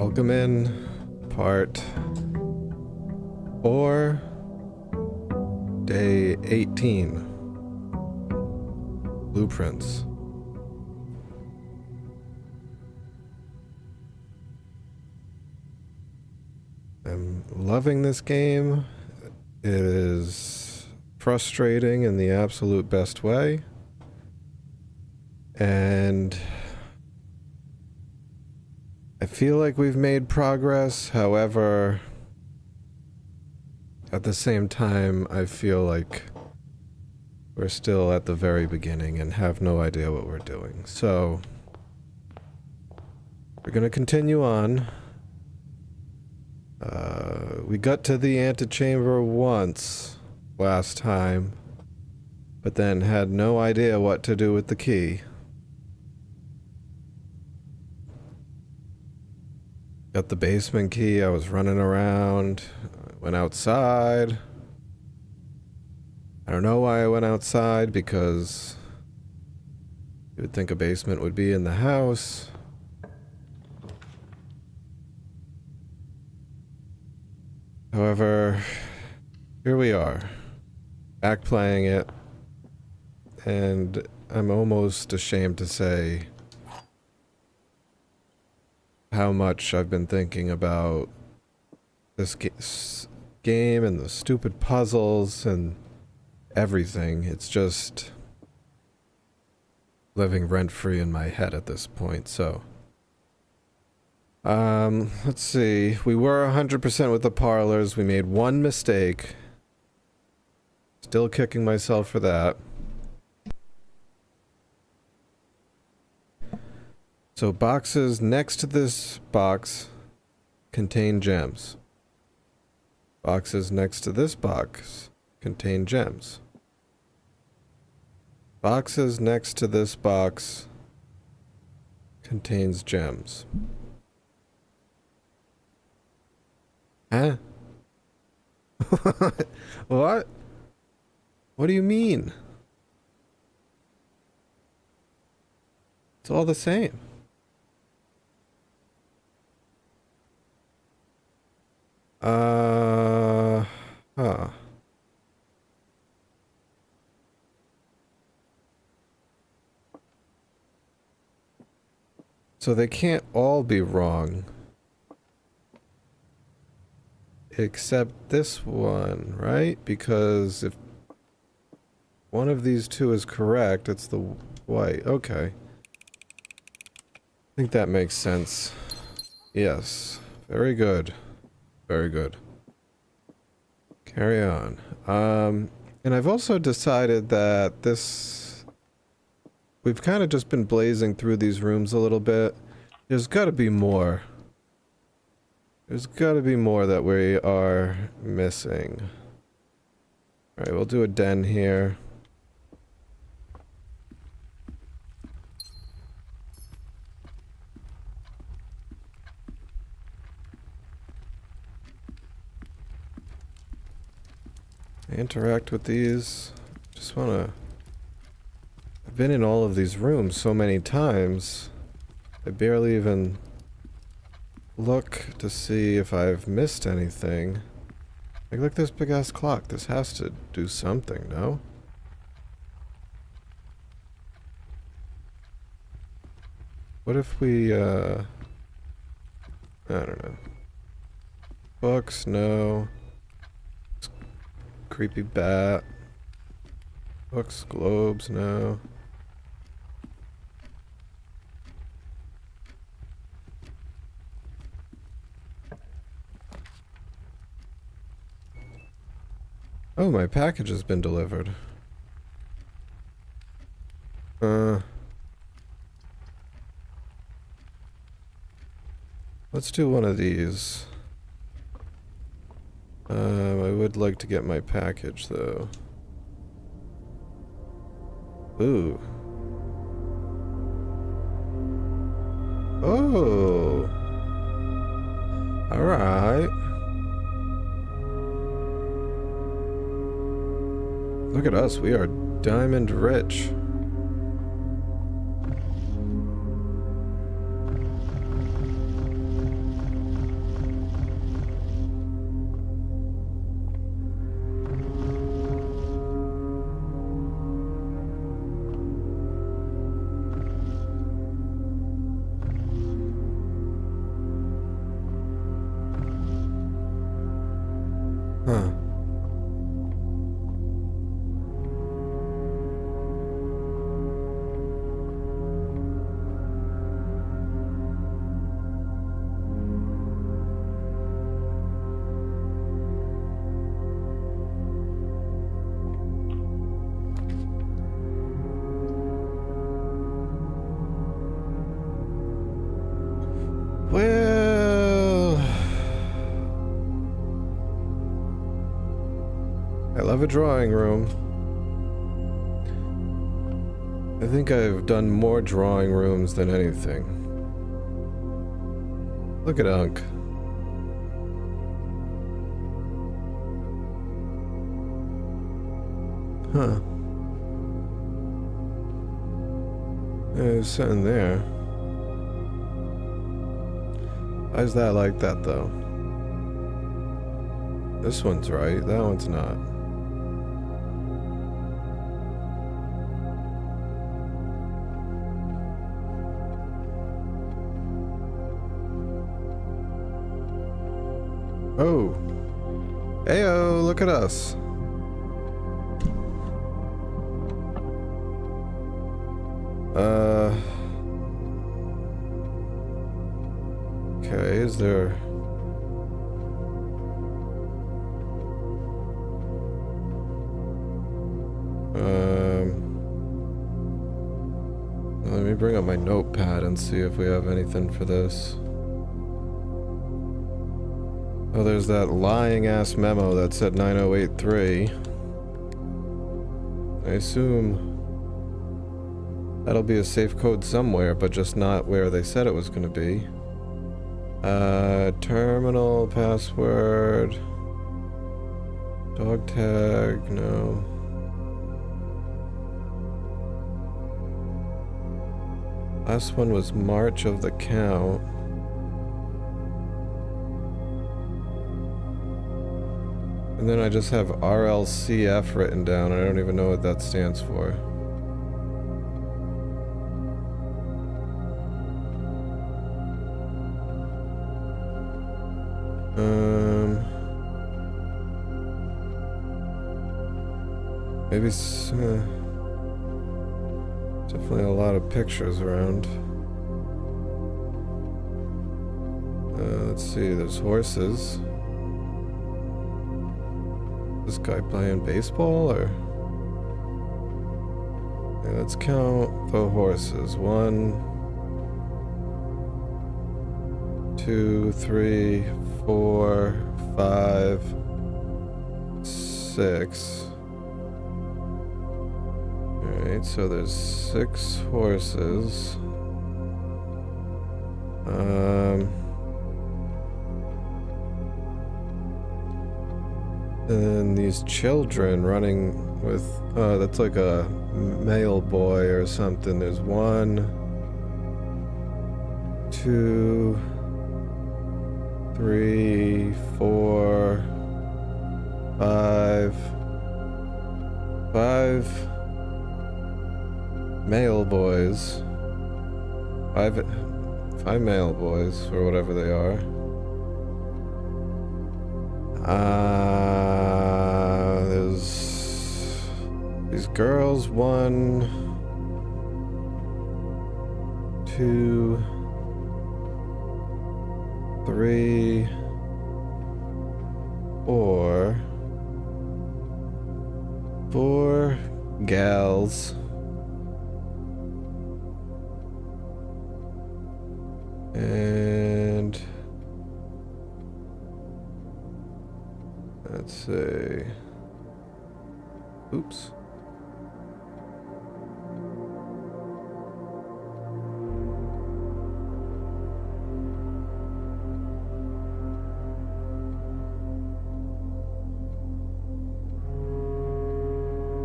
Welcome in part 4, day 18. Blueprints. I'm loving this game. It is frustrating in the absolute best way. And I feel like we've made progress. However, at the same time, I feel like we're still at the very beginning and have no idea what we're doing. So, we're going to continue on. We got to the antechamber once last time, but then had no idea what to do with the key. Got the basement key, I was running around, went outside. I don't know why I went outside, because you would think a basement would be in the house. However, here we are, back playing it, and I'm almost ashamed to say how much I've been thinking about this game and the stupid puzzles and everything. It's just living rent-free in my head at this point, so. Let's see. We were 100% with the parlors. We made one mistake. Still kicking myself for that. So boxes next to this box contain gems. Boxes next to this box contain gems. Boxes next to this box contains gems. Huh? What? What do you mean? It's all the same. Huh. So they can't all be wrong. Except this one, right? Because if one of these two is correct, it's the white. Okay. I think that makes sense. Yes. Very good. Very good. Carry on. And I've also decided that this... We've kind of just been blazing through these rooms a little bit. There's got to be more. There's got to be more that we are missing. Alright, we'll do a den here. Interact with these. Just want to... I've been in all of these rooms so many times. I barely even look to see if I've missed anything. Like, look at this big ass clock. This has to do something, no? What if we, I don't know. Books, no. Creepy bat. Books, globes, no. Oh, my package has been delivered. Let's do one of these. I would like to get my package, though. Ooh. Oh. Alright. Look at us, we are diamond rich. Huh. Well, I love a drawing room. I think I've done more drawing rooms than anything. Look at Unk. Huh. There's something there. Why is that like that, though? This one's right, that one's not. Oh. Heyo, look at us. Okay, is there... Let me bring up my notepad and see if we have anything for this. Oh, there's that lying-ass memo that said 9083. I assume that'll be a safe code somewhere, but just not where they said it was going to be. Terminal password. Dog tag, no. Last one was March of the count. And then I just have RLCF written down. I don't even know what that stands for. Maybe definitely a lot of pictures around. Let's see, there's horses. This guy playing baseball, or? Okay, let's count the horses. 1, 2, 3, 4, 5, 6. Alright, so there's 6 horses. And these children running with, that's like a male boy or something. There's 1, 2, 3, 4, 5 male boys. 5 male boys, or whatever they are. There's these girls. 1, 2, 3, 4 gals. And let's see. Oops.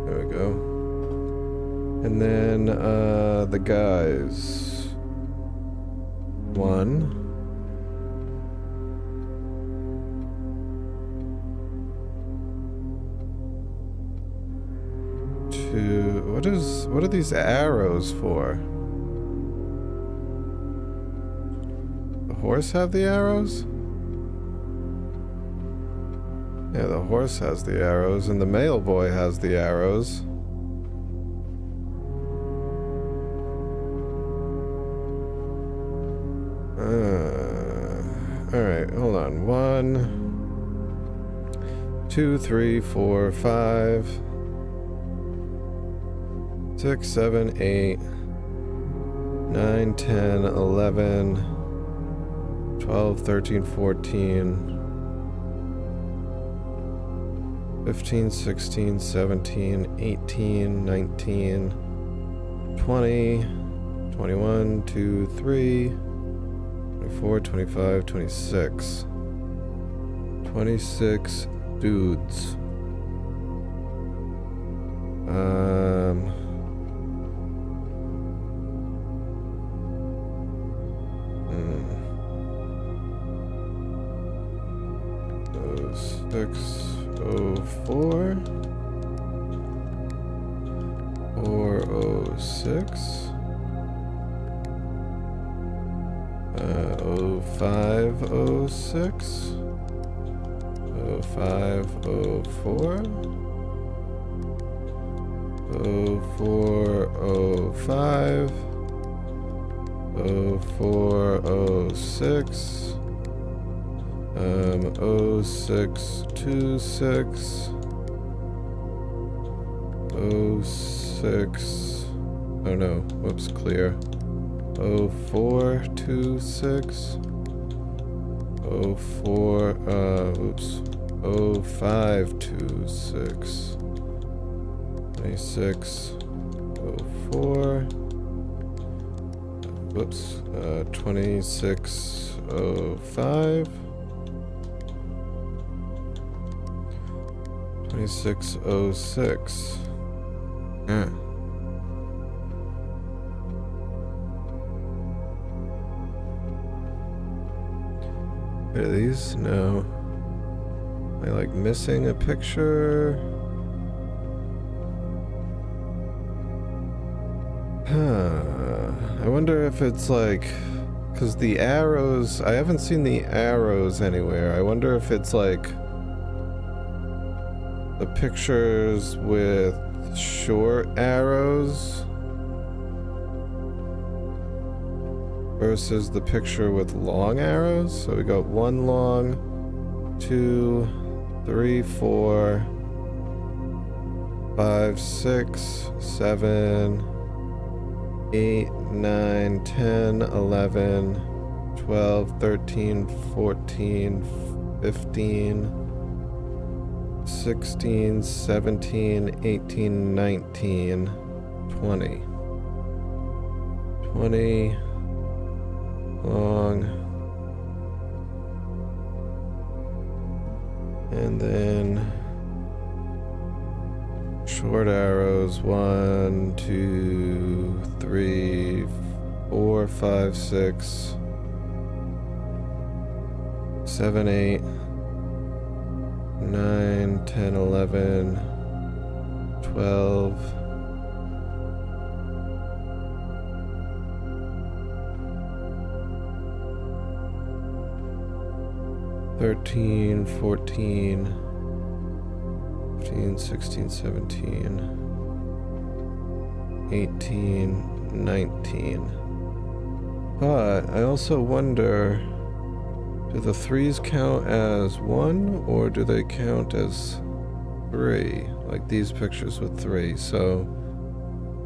There we go. And then the guys. 1, 2. What are these arrows for? The horse have the arrows? Yeah, the horse has the arrows, and the mail boy has the arrows. Alright, hold on. 1, 2, 3, 4, 5, 6, 7, 8, 9, 10, 11, 12, 13, 14, 15, 16, 17, 18, 19, 20, 21, 2, 3, 24, 25, 26. 26 dudes. Oh, 6, 04, 406, 0506, 0504, 0405, 0406, 0626, 06, oh no, whoops, clear, 0426, 04, oops, 0526, 26, 04, whoops, 2605, 2606. Yeah. Are these? No. Am I like missing a picture? I wonder if it's like, because the arrows, I haven't seen the arrows anywhere. I wonder if it's like the pictures with short arrows versus the picture with long arrows. So we got 1 long, 2, 3, 4, 5, 6, 7, 8, 9, 10, 11, 12, 13, 14, 15, 16, 17, 18, 19, 20. 20 long. And then short arrows, 1, 2, 3, 4, 5, 6, 7, 8, 9, 10, 11, 12, 13, 14, 15, 16, 17, 18, 19. But I also wonder, do the 3s count as 1 or do they count as 3? Like these pictures with 3. So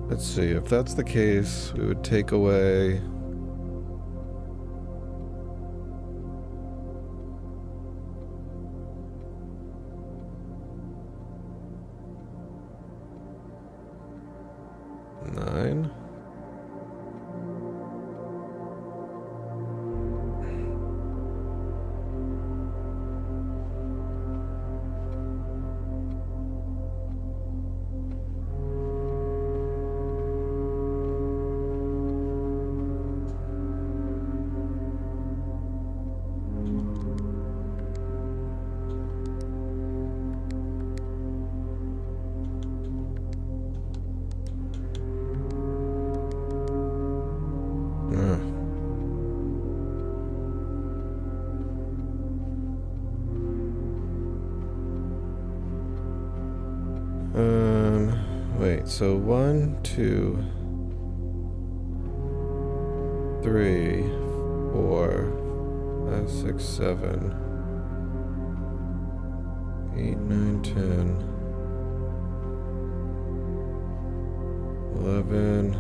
let's see. If that's the case, we would take away nine. Wait, so 1, 2, 3, 4, 5, 6, 7, 8, 9, 10, 11,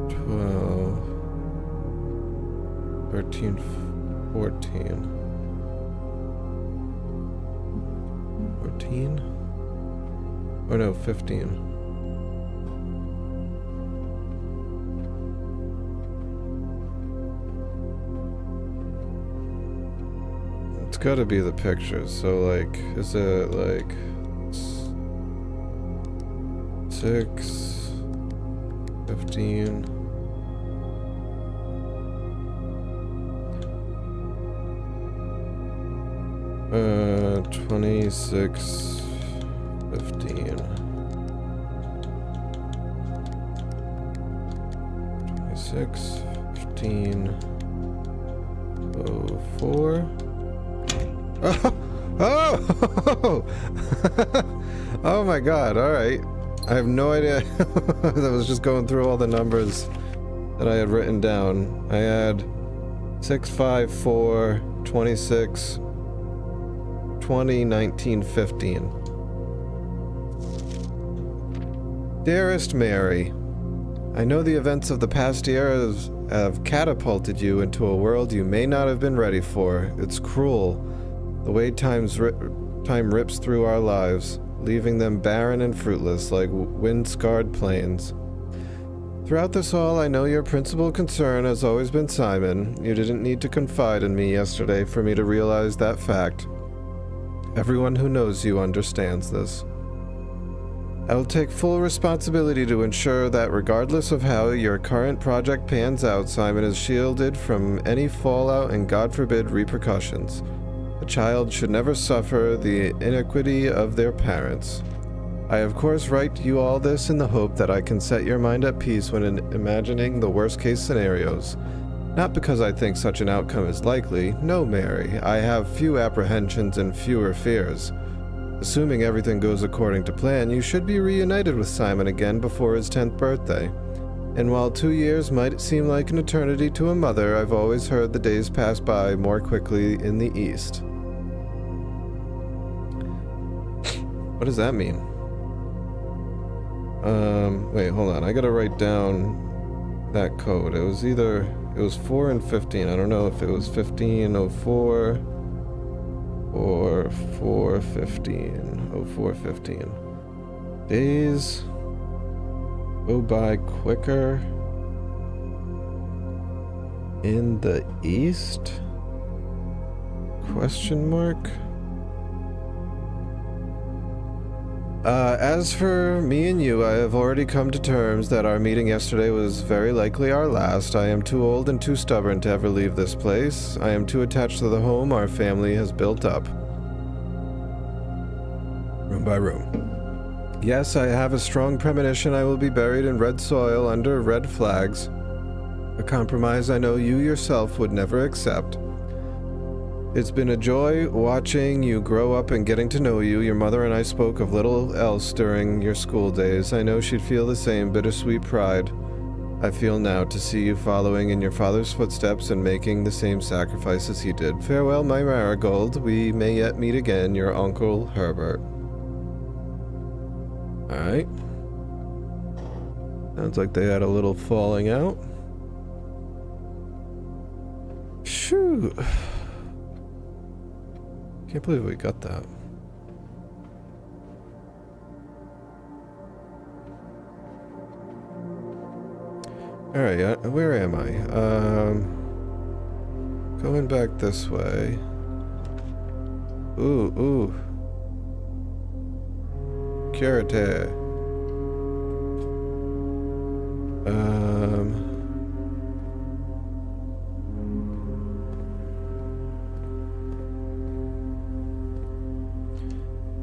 12, 13, 14. 14? Oh no, 15. It's gotta be the pictures, so like, is it like 6, 15? 26, 15. 26, 15, 04. Oh! Oh! Oh my god, alright. I have no idea. I was just going through all the numbers that I had written down. I had 6, 5, 4, 26, 20, 19, 15. Dearest Mary, I know the events of the past year have catapulted you into a world you may not have been ready for. It's cruel, the way time rips through our lives, leaving them barren and fruitless like wind-scarred plains. Throughout this all, I know your principal concern has always been Simon. You didn't need to confide in me yesterday for me to realize that fact. Everyone who knows you understands this. I will take full responsibility to ensure that regardless of how your current project pans out, Simon is shielded from any fallout and, God forbid, repercussions. A child should never suffer the iniquity of their parents. I of course write you all this in the hope that I can set your mind at peace when imagining the worst-case scenarios. Not because I think such an outcome is likely. No, Mary, I have few apprehensions and fewer fears. Assuming everything goes according to plan, you should be reunited with Simon again before his 10th birthday. And while 2 years might seem like an eternity to a mother, I've always heard the days pass by more quickly in the East. What does that mean? Wait, hold on. I gotta write down that code. It was 4 and 15. I don't know if it was 1504 or 415. 0415. Days go by quicker in the East? Question mark? As for me and you, I have already come to terms that our meeting yesterday was very likely our last. I am too old and too stubborn to ever leave this place. I am too attached to the home our family has built up. Room by room. Yes, I have a strong premonition I will be buried in red soil under red flags. A compromise I know you yourself would never accept. It's been a joy watching you grow up and getting to know you. Your mother and I spoke of little else during your school days. I know she'd feel the same bittersweet pride I feel now to see you following in your father's footsteps and making the same sacrifices he did. Farewell, my marigold. We may yet meet again. Your Uncle Herbert. Alright. Sounds like they had a little falling out. Shoo. Can't believe we got that. Alright, where am I? Going back this way. Ooh. Curate.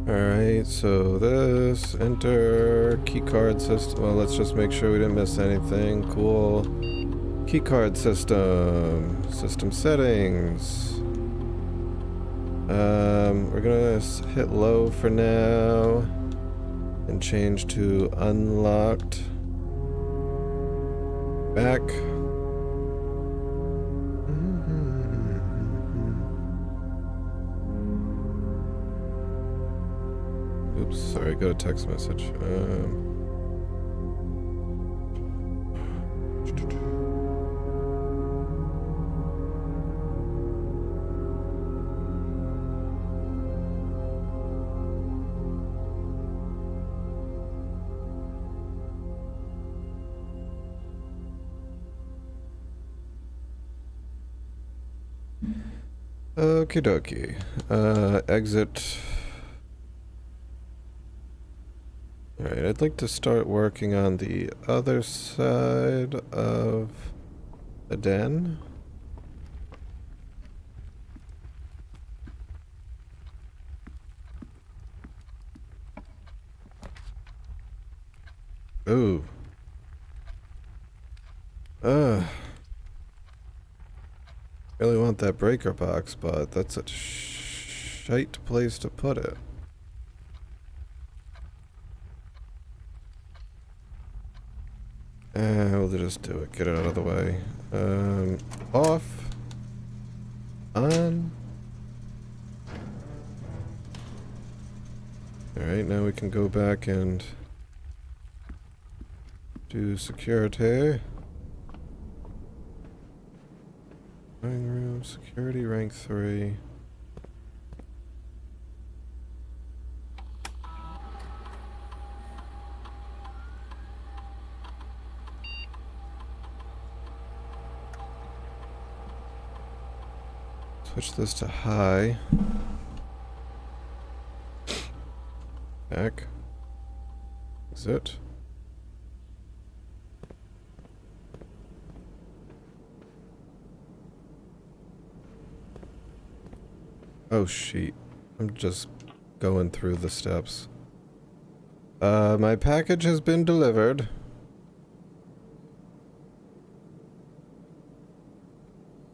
Alright, so this, enter, keycard system, well, let's just make sure we didn't miss anything, cool. Keycard system, system settings. We're gonna hit low for now and change to unlocked. Back. Oops, sorry, got a text message. Okie dokie. Exit. Alright, I'd like to start working on the other side of the den. Ooh. Really want that breaker box, but that's a shite place to put it. We'll just do it. Get it out of the way. Off. On. Alright, now we can go back and do security. Living room, security rank 3. Switch this to high. Back. Exit. Oh, shit. I'm just going through the steps. My package has been delivered.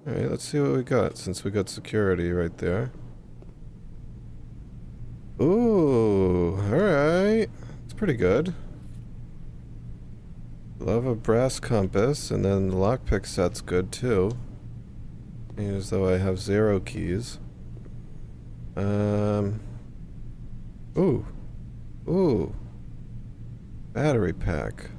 Alright, let's see what we got, since we got security right there. Ooh, alright. It's pretty good. Love a brass compass, and then the lockpick set's good too. As though I have 0 keys. Ooh. Ooh. Battery pack.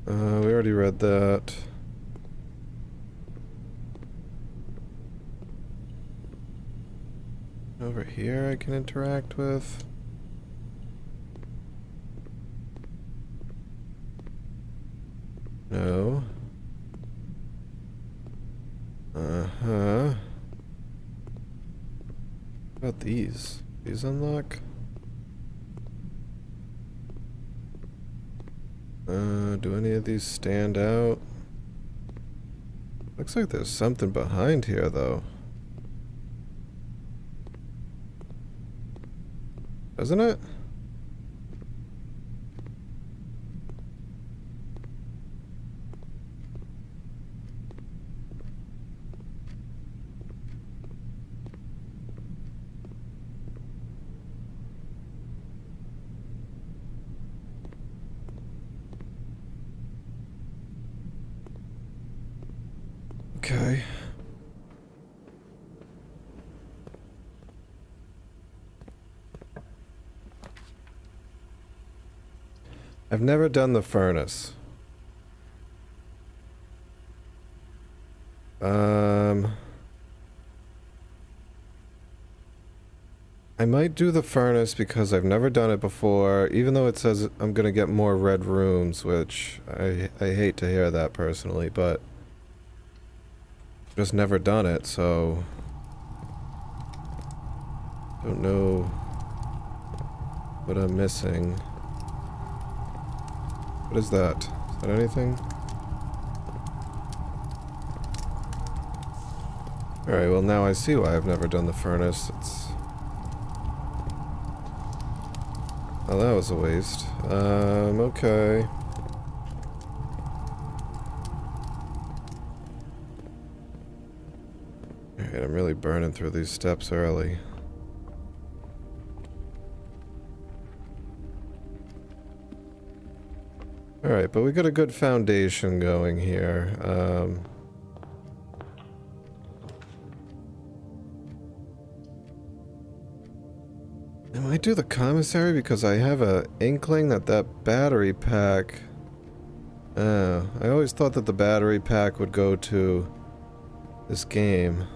We already read that. Over here I can interact with. No. Uh-huh. What about these? These unlock? Do any of these stand out? Looks like there's something behind here, though. Doesn't it? Okay. I've never done the furnace. I might do the furnace because I've never done it before, even though it says I'm gonna get more red rooms, which I hate to hear that personally, but just never done it, so don't know what I'm missing. What is that? Is that anything? Alright, well now I see why I've never done the furnace. It's... Oh, that was a waste. Okay. Great, I'm really burning through these steps early. Alright, but we got a good foundation going here. I might do the commissary because I have a inkling that that battery pack... I always thought that the battery pack would go to this game.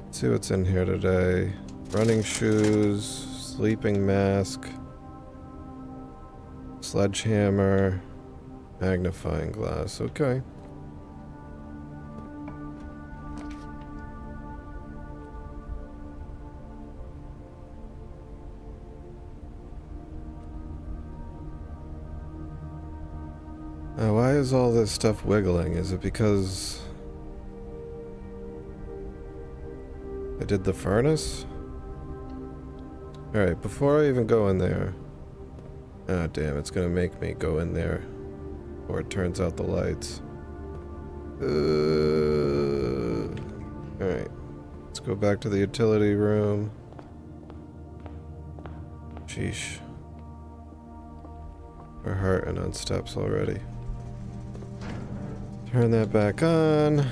Let's see what's in here today. Running shoes, sleeping mask, sledgehammer, magnifying glass. Okay. Why is all this stuff wiggling? Is it because I did the furnace? Alright, before I even go in there... Ah, damn, it's gonna make me go in there before it turns out the lights. Alright, let's go back to the utility room. Sheesh. We're hurting on steps already. Turn that back on.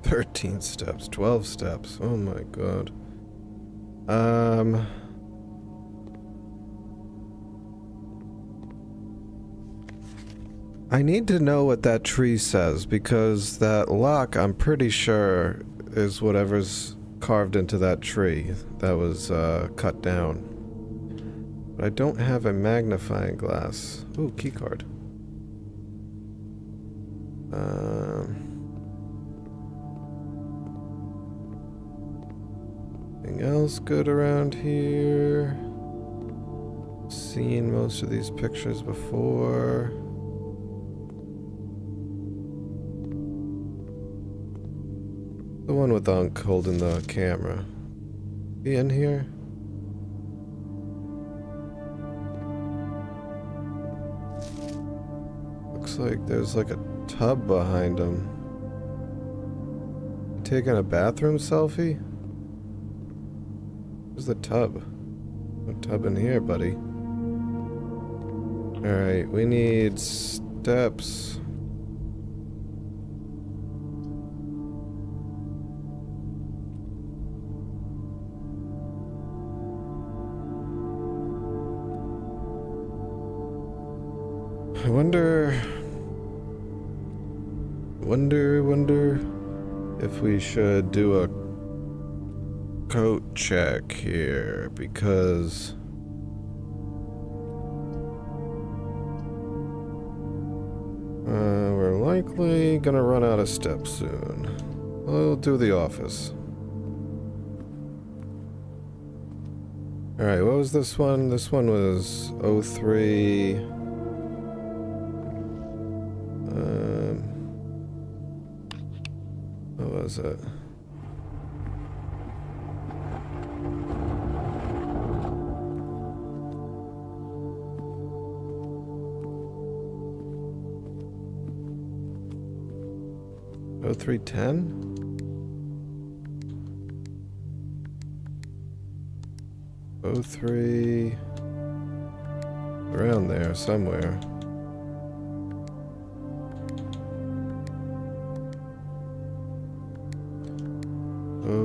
"13 steps, 12 steps. Oh my god. I need to know what that tree says, because that lock, I'm pretty sure, is whatever's carved into that tree that was cut down. But I don't have a magnifying glass. Ooh, keycard. Anything else good around here? Seen most of these pictures before. The one with Unc holding the camera. He in here? Looks like there's like a tub behind him. Taking a bathroom selfie? Where's the tub? No tub in here, buddy. Alright, we need steps. I wonder if we should do a coat check here, because we're likely gonna run out of steps soon. We'll do the office. Alright, what was this one? This one was 03... what was it? Oh, 0310? Oh, 03... around there somewhere.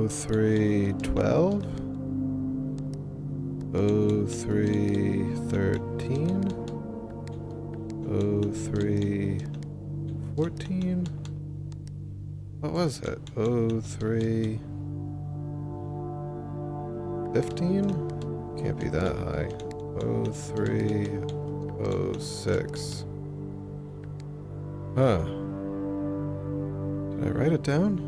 0312? 0313? 0314? What was it? 0315? Can't be that high. 0306. Huh. Did I write it down?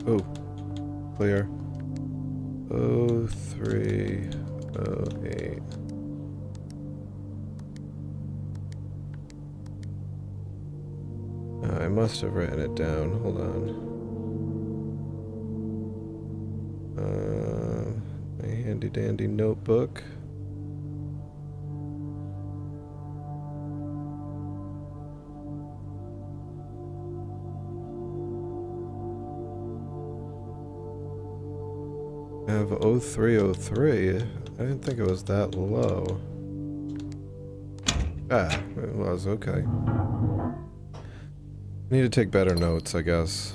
Oh, clear. 0308. I must have written it down. Hold on. My handy dandy notebook. I have 0303. I didn't think it was that low. Ah, it was, okay. Need to take better notes, I guess.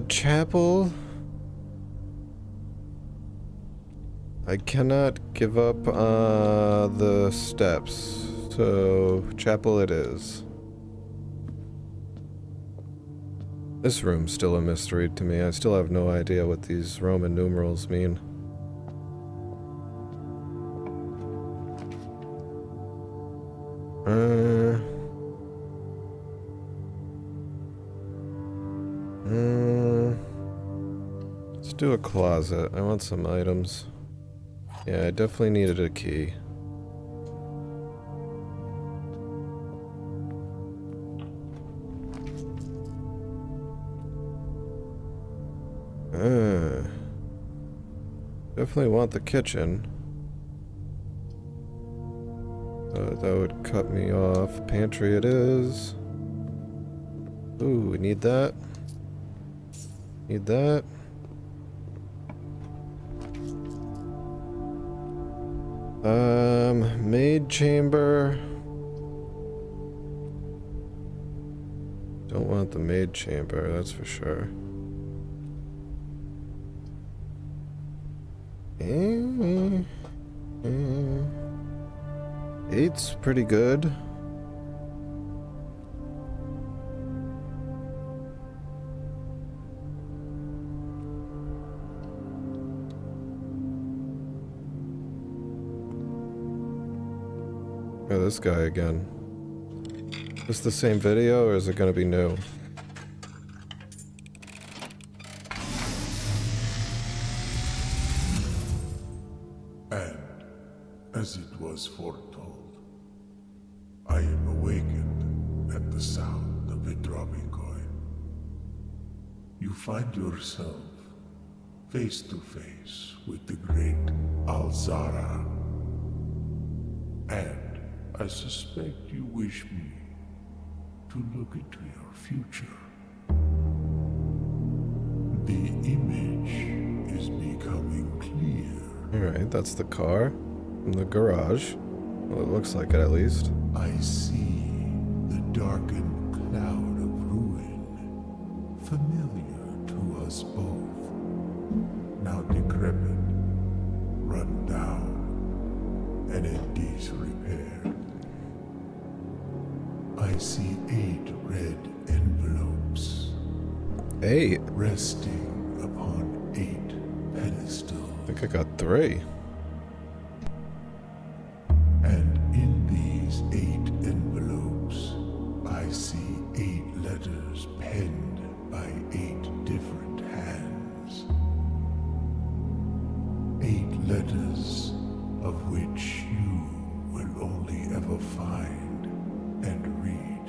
Chapel. I cannot give up the steps, so chapel it is. This room's still a mystery to me. I still have no idea what these Roman numerals mean. Let's do a closet. I want some items. Yeah, I definitely needed a key. Definitely want the kitchen. That would cut me off. Pantry it is. Ooh, we need that. Need that. Maid chamber. Don't want the maid chamber, that's for sure. Eight's pretty good. Oh, this guy again. Is this the same video or is it gonna be new? And, as it was foretold, I am awakened at the sound of a dropping coin. You find yourself face to face with the great Alzara. And I suspect you wish me to look into your future. The image is becoming clear. Alright, that's the car in the garage. Well, it looks like it at least. I see the darkened cloud of ruin, familiar to us both. Now decrepit, run down, and in disrepair. I see 8 red envelopes. 8? Resting upon 8 pedestals. I think I got 3. And in these 8 envelopes, I see 8 letters penned by 8 different hands. 8 letters of which you will only ever find and read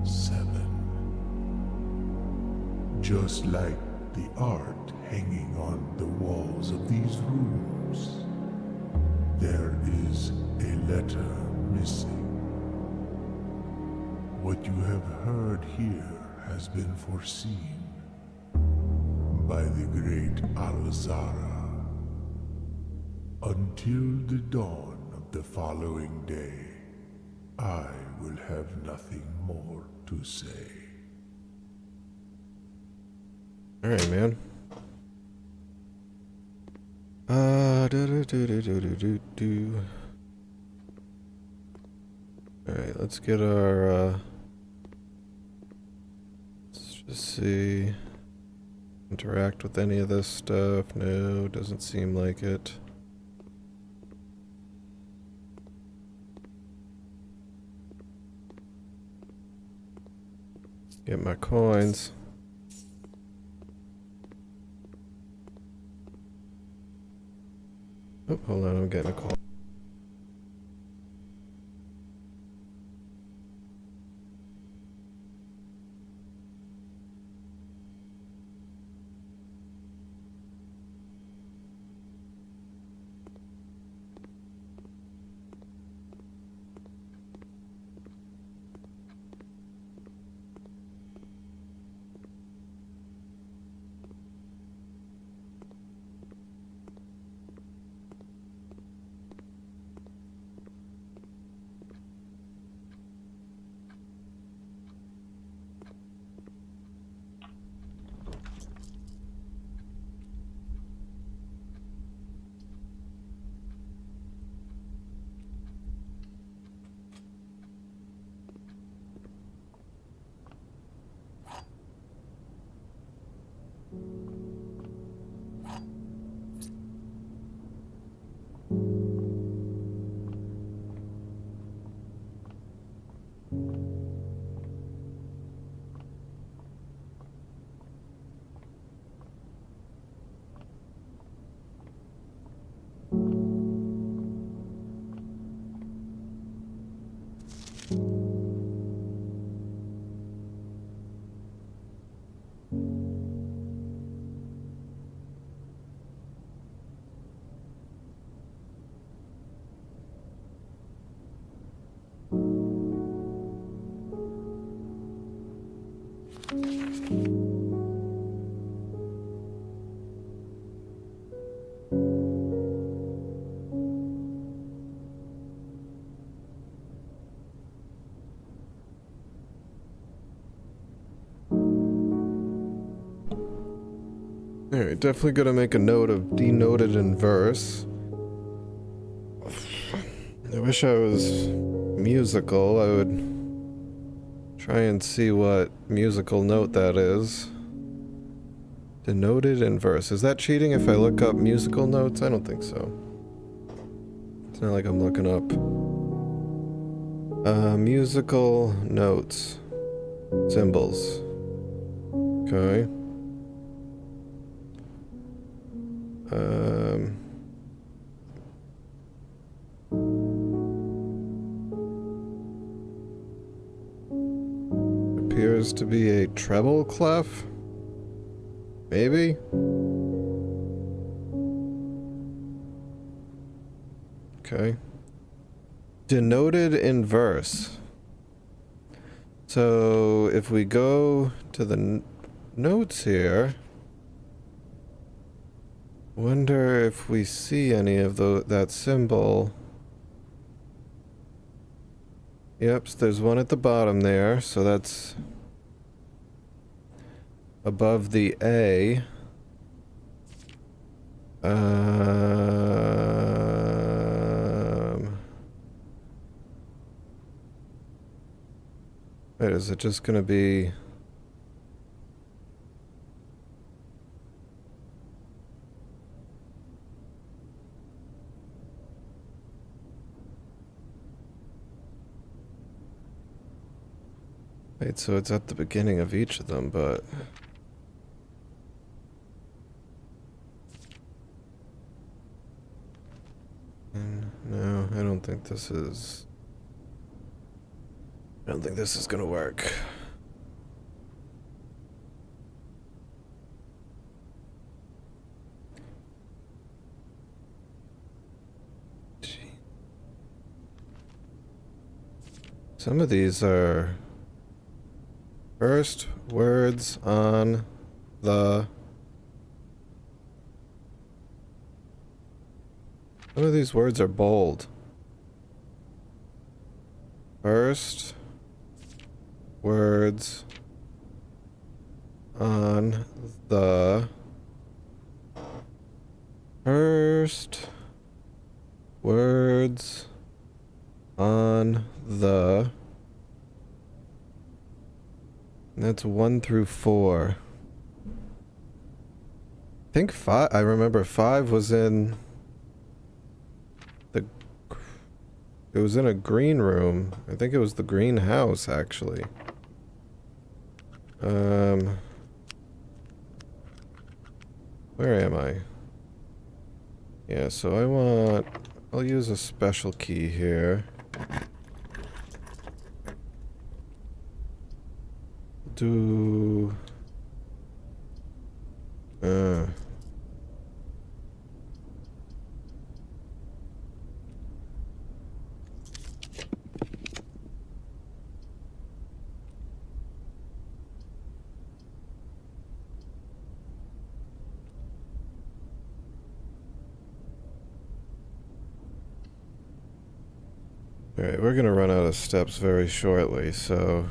7. Just like the art hanging on the walls of these rooms, there is a letter missing. What you have heard here has been foreseen by the great Alzara. Until the dawn of the following day, I will have nothing more to say. Alright, man. Alright, let's get our, let's just see. Interact with any of this stuff. No, doesn't seem like it. Get my coins. Oh, hold on, I'm getting a call. Alright, definitely gonna make a note of denoted in verse. I wish I was musical. I would try and see what musical note that is. Denoted in verse. Is that cheating if I look up musical notes? I don't think so. It's not like I'm looking up musical notes. Symbols. Okay. Appears to be a treble clef? Maybe? Okay. Denoted in verse. So if we go to the notes here, wonder if we see any of that symbol. Yep, so there's one at the bottom there, so that's above the A. Wait, is it just gonna be... Wait, so it's at the beginning of each of them, but... No, I don't think this is... I don't think this is gonna work. Some of these are... First words on the... Some of these words are bold. First words on the... First words on the... That's 1 through 4. I think 5... I remember 5 was in... It was in a green room. I think it was the greenhouse, actually. Where am I? Yeah, so I'll use a special key here. Do... Alright, we're gonna run out of steps very shortly, so...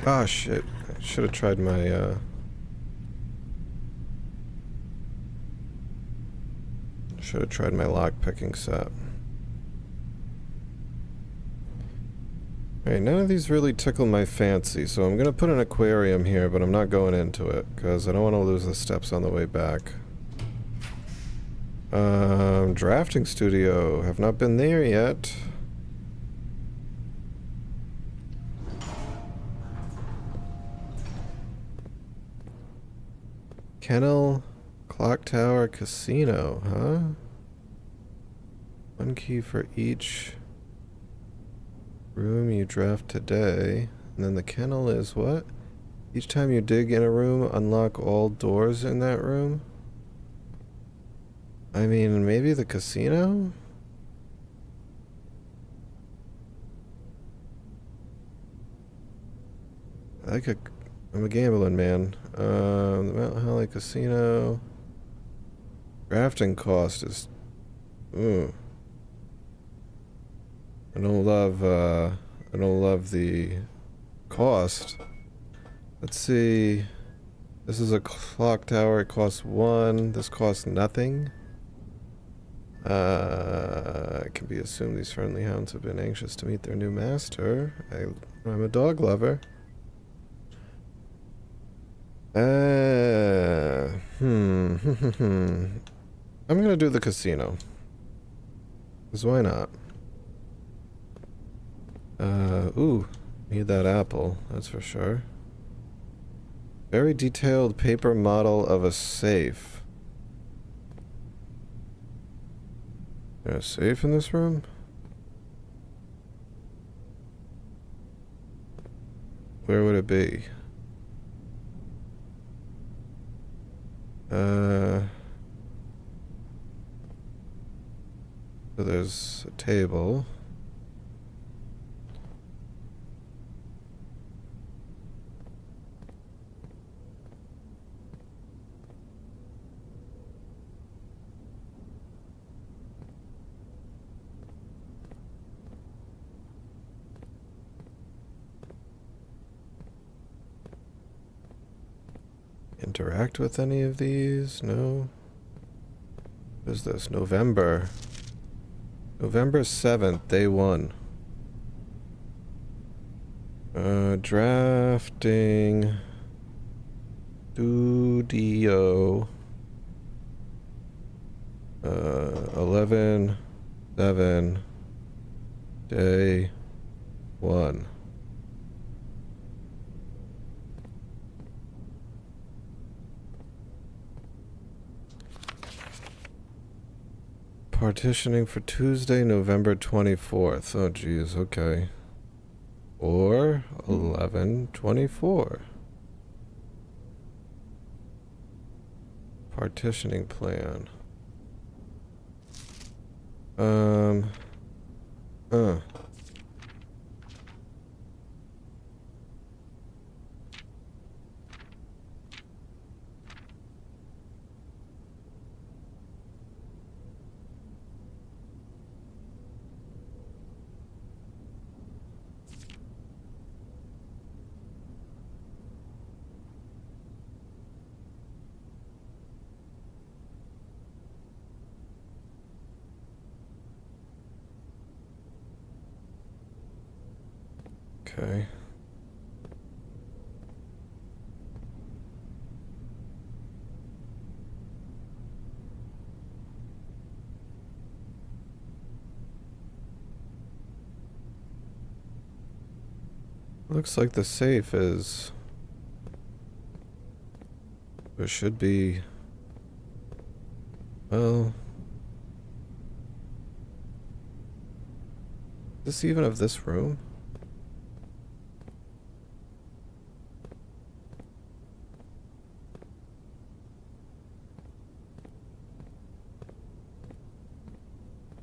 Ah, shit. I should have tried my, should have tried my lock-picking set. Alright, none of these really tickle my fancy, so I'm gonna put an aquarium here, but I'm not going into it, because I don't want to lose the steps on the way back. Drafting studio. Have not been there yet. Kennel, clock tower, casino, huh? One key for each room you draft today. And then the kennel is what? Each time you dig in a room, unlock all doors in that room? I mean, maybe the casino? I'm a gambling man. The Mount Holly Casino. Drafting cost is... Ooh. I don't love the cost. Let's see. This is a clock tower. It costs 1. This costs nothing. It can be assumed these friendly hounds have been anxious to meet their new master. I'm a dog lover. I'm gonna do the casino. 'Cause why not? Ooh. Need that apple, that's for sure. Very detailed paper model of a safe. Is there a safe in this room? Where would it be? So there's a table. Interact with any of these? No. What is this? November 7th, day 1. Drafting studio. 11/7, day 1. Partitioning for Tuesday, November 24th. Oh, geez, okay. Or 11/24. Partitioning plan. Okay. Looks like the safe is... There should be... Well... Is this even of this room?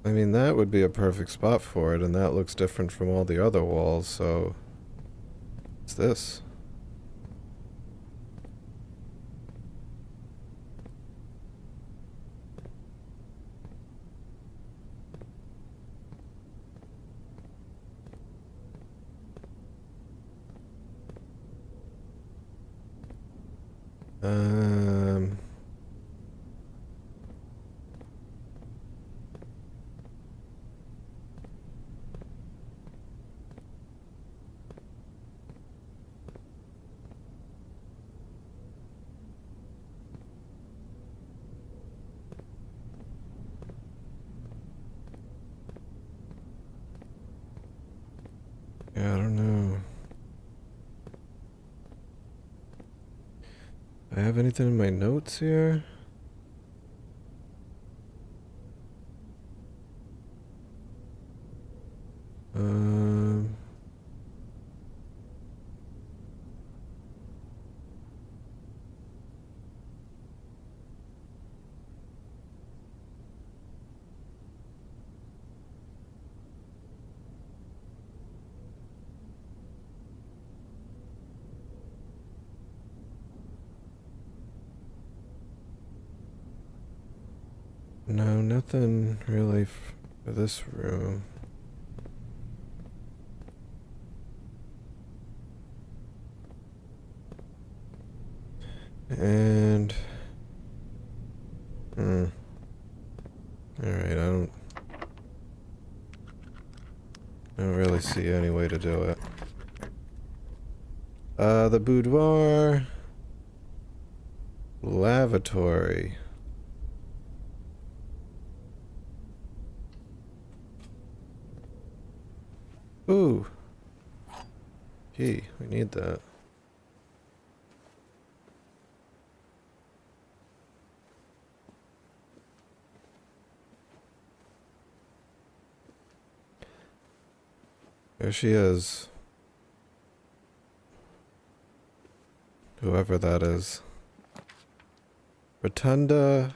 I mean, that would be a perfect spot for it, and that looks different from all the other walls, so... What's this? Yeah, I don't know. Do I have anything in my notes here? Um... No, nothing really for this room. And... Alright, I don't really see any way to do it. The boudoir... Lavatory. Ooh. Gee, we need that. There she is. Whoever that is. Rotunda.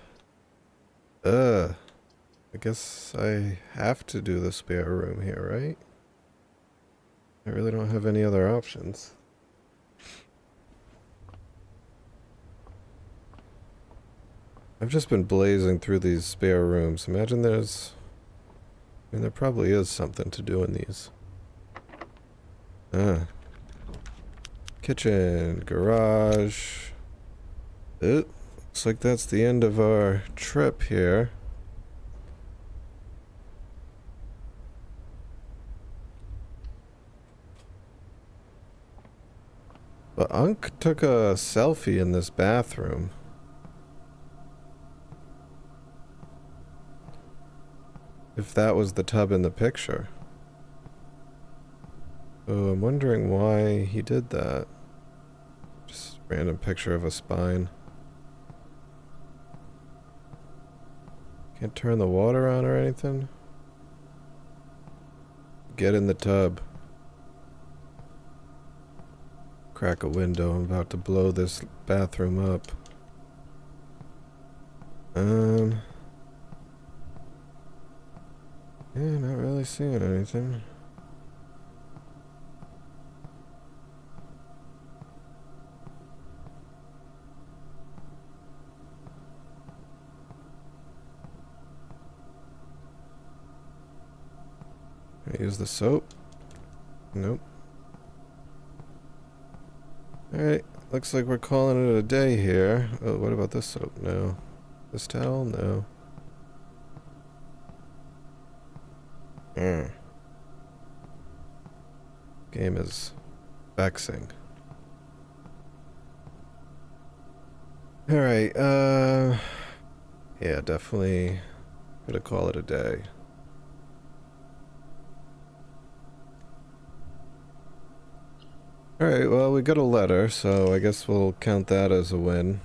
I guess I have to do the spare room here, right? I really don't have any other options. I've just been blazing through these spare rooms. Imagine there's... I mean, there probably is something to do in these. Kitchen, garage. Looks like that's the end of our trip here. But Unc took a selfie in this bathroom. If that was the tub in the picture. Oh, I'm wondering why he did that. Just random picture of a spine. Can't turn the water on or anything? Get in the tub. Crack a window. I'm about to blow this bathroom up. Yeah, not really seeing anything. Can I use the soap? Nope. Alright, looks like we're calling it a day here. Oh, what about this soap? No. This towel? No. Game is vexing. Alright, yeah, definitely gonna call it a day. Alright, well, we got a letter, so I guess we'll count that as a win.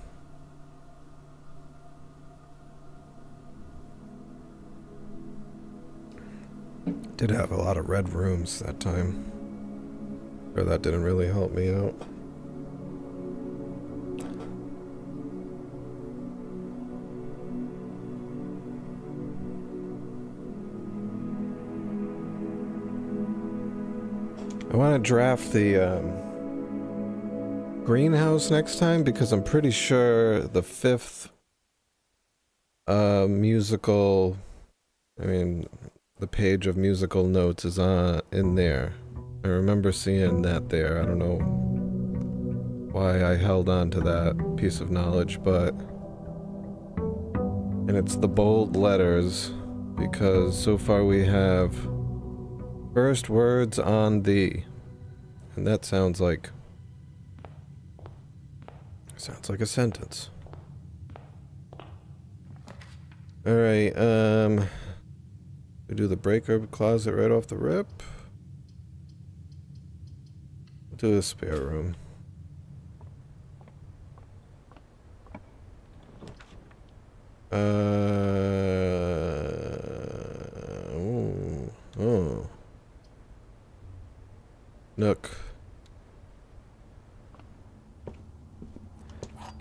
Did have a lot of red rooms that time. Or that didn't really help me out. I want to draft the greenhouse next time because I'm pretty sure the 5th musical, I mean, the page of musical notes is in there. I remember seeing that there. I don't know why I held on to that piece of knowledge, but... And it's the bold letters, because so far we have first words on thee. And that sounds like a sentence. Alright, we do the breaker closet right off the rip. Do a spare room. Oh. Nook.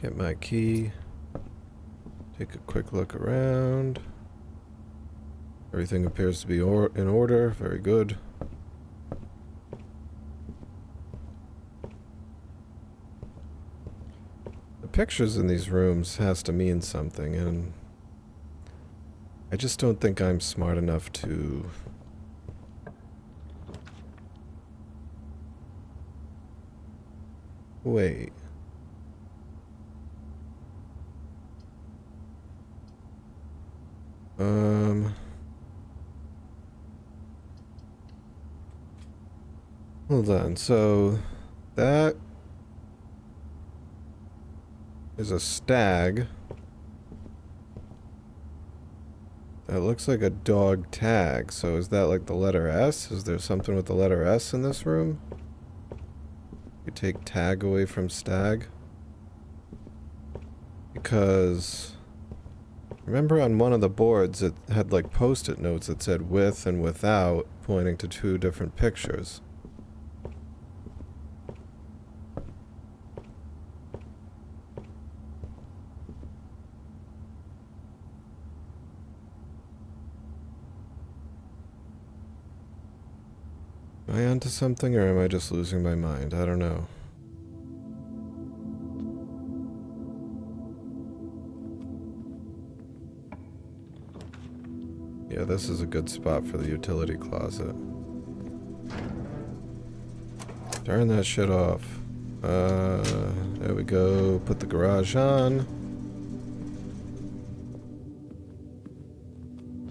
Get my key. Take a quick look around. Everything appears to be in order. Very good. The pictures in these rooms has to mean something, and I just don't think I'm smart enough to... Wait. Hold on, so that is a stag. That looks like a dog tag, so is that like the letter S? Is there something with the letter S in this room? You take tag away from stag? Because... remember on one of the boards it had like post-it notes that said with and without, pointing to 2 different pictures. Am I onto something, or am I just losing my mind? I don't know. Yeah, this is a good spot for the utility closet. Turn that shit off. There we go. Put the garage on.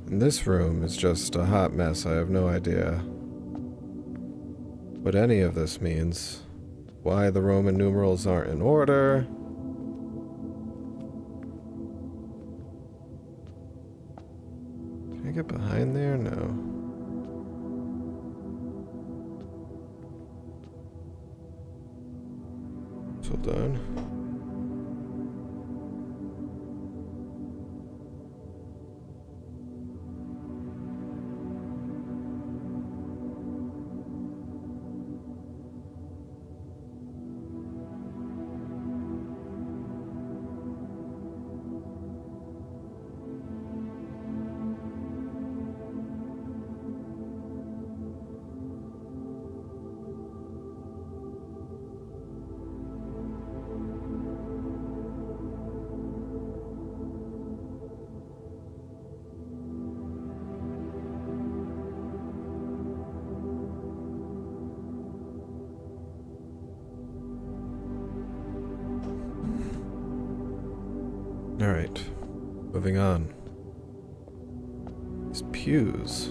And this room is just a hot mess. I have no idea what any of this means. Why the Roman numerals aren't in order. Can I get behind there? No. Hold on. Alright, moving on. These pews.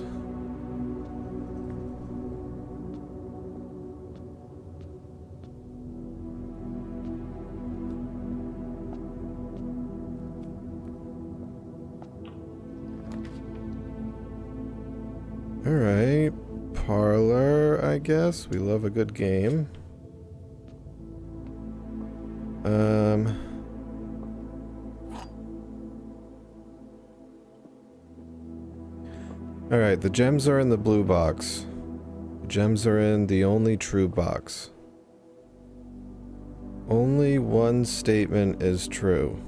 Alright, parlor, I guess. We love a good game. Alright, the gems are in the blue box. The gems are in the only true box. Only one statement is true.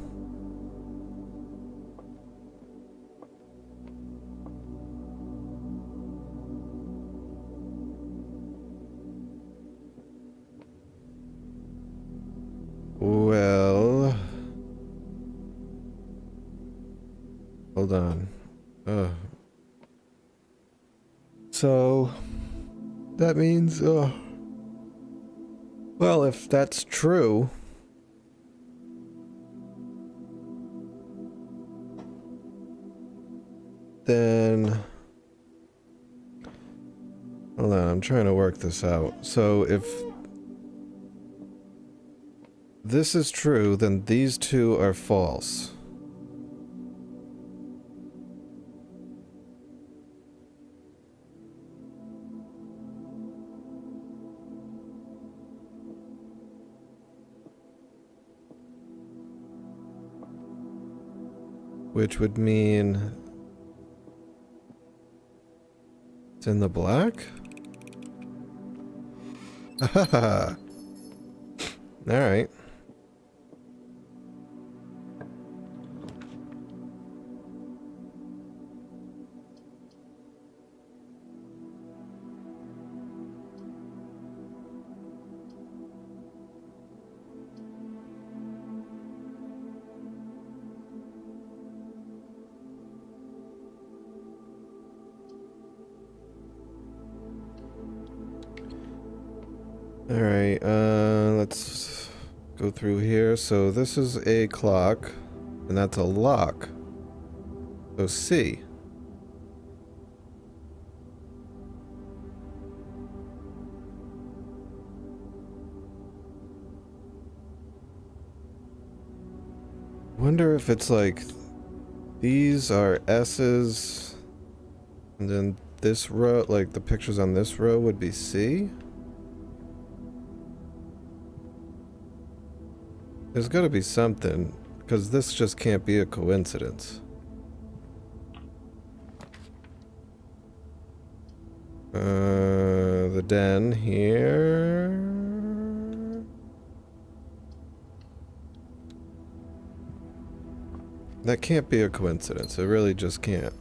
Well... Hold on. So... That means, well, if that's true... Then... Hold on, I'm trying to work this out. So if... this is true, then these two are false. Which would mean... it's in the black? Haha. Alright. Alright, let's go through here. So this is a clock, and that's a lock. So C. Wonder if it's like, these are S's, and then this row, like the pictures on this row would be C? There's gotta be something, because this just can't be a coincidence. The den here... that can't be a coincidence, it really just can't.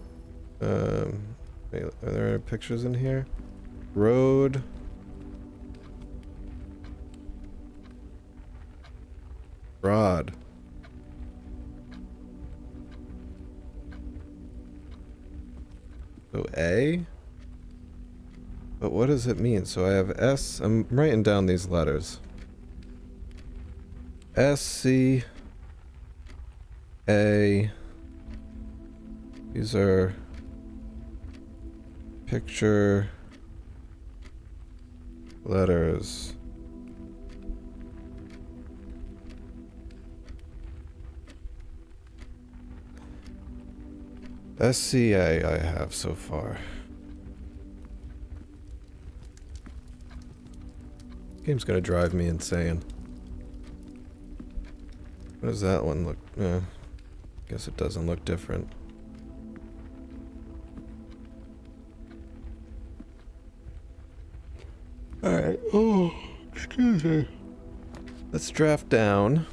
Wait, are there any pictures in here? Road... rod. So A? But what does it mean? So I have S, I'm writing down these letters. S, C, A. These are picture letters. SCA I have so far. Game's gonna drive me insane. What does that one look? Guess it doesn't look different. Alright. Oh, excuse me. Let's draft down.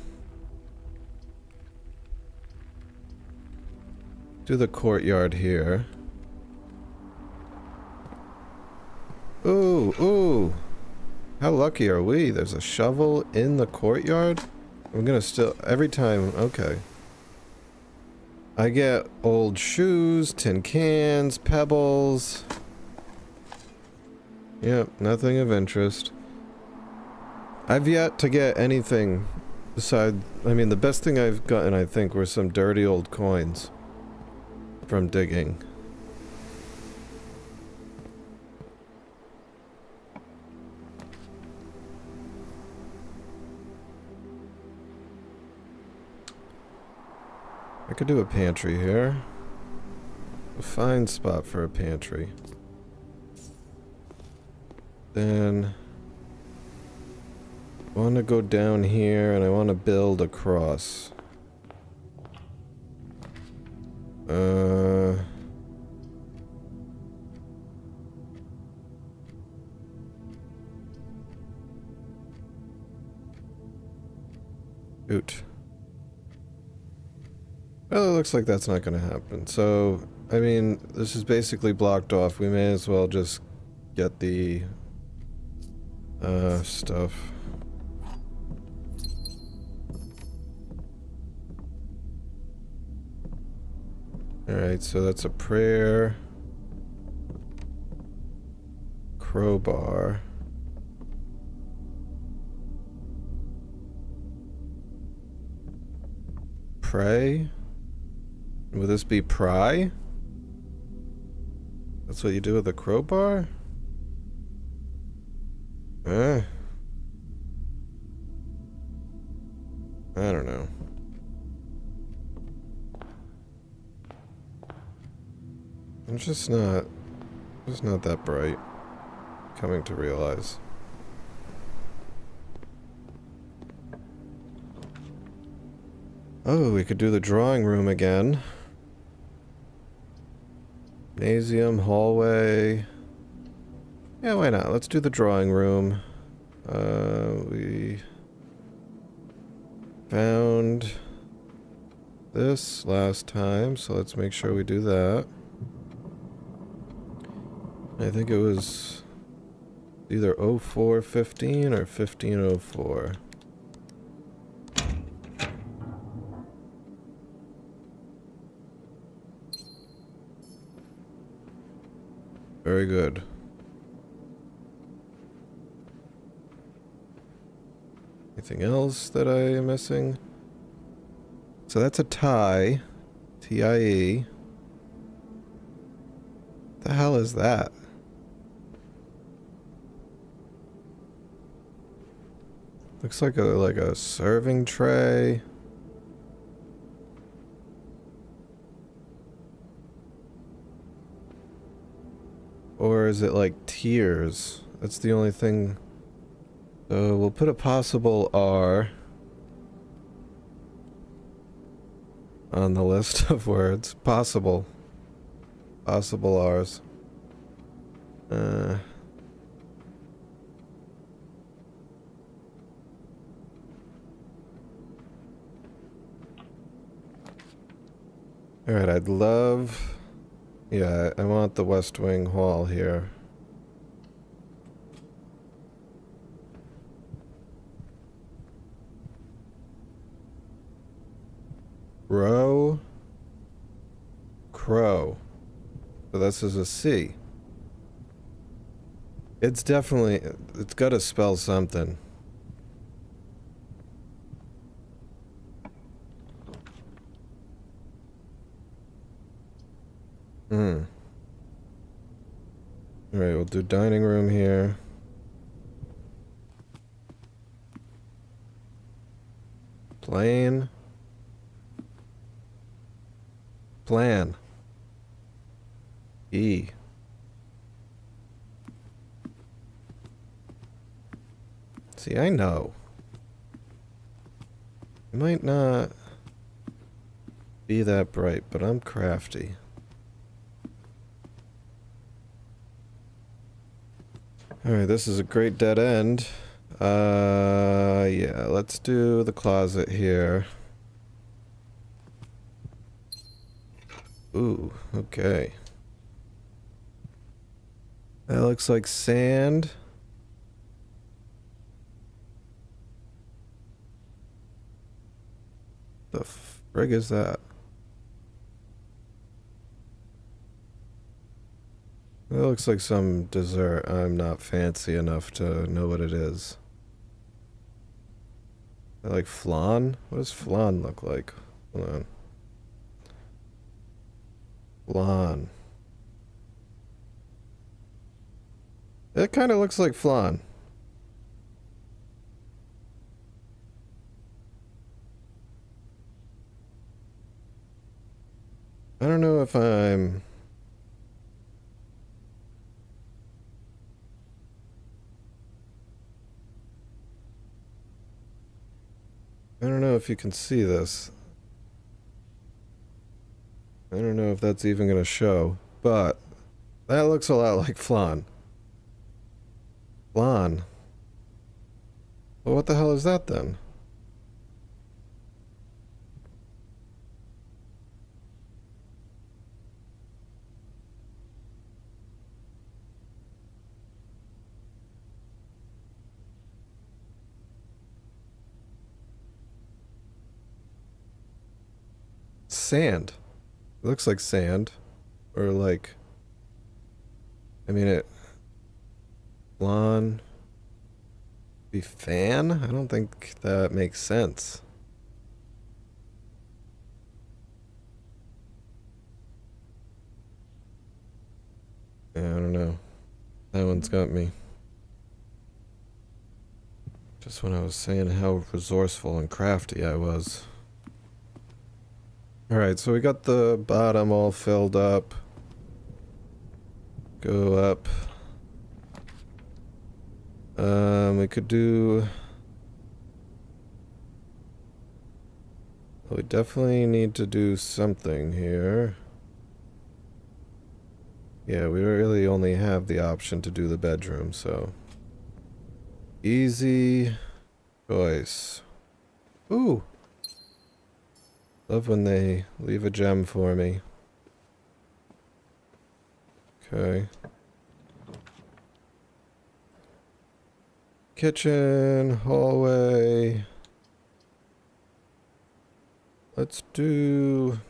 Do the courtyard here. Ooh, ooh. How lucky are we? There's a shovel in the courtyard? I'm gonna still... every time... okay. I get old shoes, tin cans, pebbles. Yep, nothing of interest. I've yet to get anything beside... I mean, the best thing I've gotten, I think, were some dirty old coins. From digging. I could do a pantry here. A fine spot for a pantry. Then I want to go down here and I want to build across. Shoot. Well, it looks like that's not going to happen. So, I mean, this is basically blocked off. We may as well just get the stuff. Alright, so that's a prayer. Crowbar. Pray? Would this be pry? That's what you do with a crowbar? I don't know. I'm just not that bright. Coming to realize. Oh, we could do the drawing room again. Gymnasium, hallway. Yeah, why not? Let's do the drawing room. We found this last time, so let's make sure we do that. I think it was either 0415 or 1504. Very good. Anything else that I am missing? So that's a tie. T-I-E. The hell is that? Looks like a serving tray. Or is it like tiers? That's the only thing. So we'll put a possible R on the list of words. Possible. Possible R's. Alright, I'd love... Yeah, I want the West Wing Hall here. Row. Crow. So this is a C. It's definitely... It's gotta spell something. Alright, we'll do dining room here. Plane. Plan. E. See, I know. It might not be that bright, but I'm crafty. Alright, this is a great dead end. Yeah, let's do the closet here. Ooh, okay. That looks like sand. The frig is that? That looks like some dessert. I'm not fancy enough to know what it is. Like flan? What does flan look like? Hold on. Flan. It kind of looks like flan. I don't know if I'm... if you can see this. I don't know if that's even going to show, but that looks a lot like Flan. Flan. Well, what the hell is that then? Sand. It looks like sand. Or like... I mean it... Lawn... Be fan? I don't think that makes sense. Yeah, I don't know. That one's got me. Just when I was saying how resourceful and crafty I was. Alright, so we got the bottom all filled up. Go up. We could do... We definitely need to do something here. Yeah, we really only have the option to do the bedroom, so... Easy choice. Ooh! Love when they leave a gem for me. Okay. Kitchen, hallway. Let's do...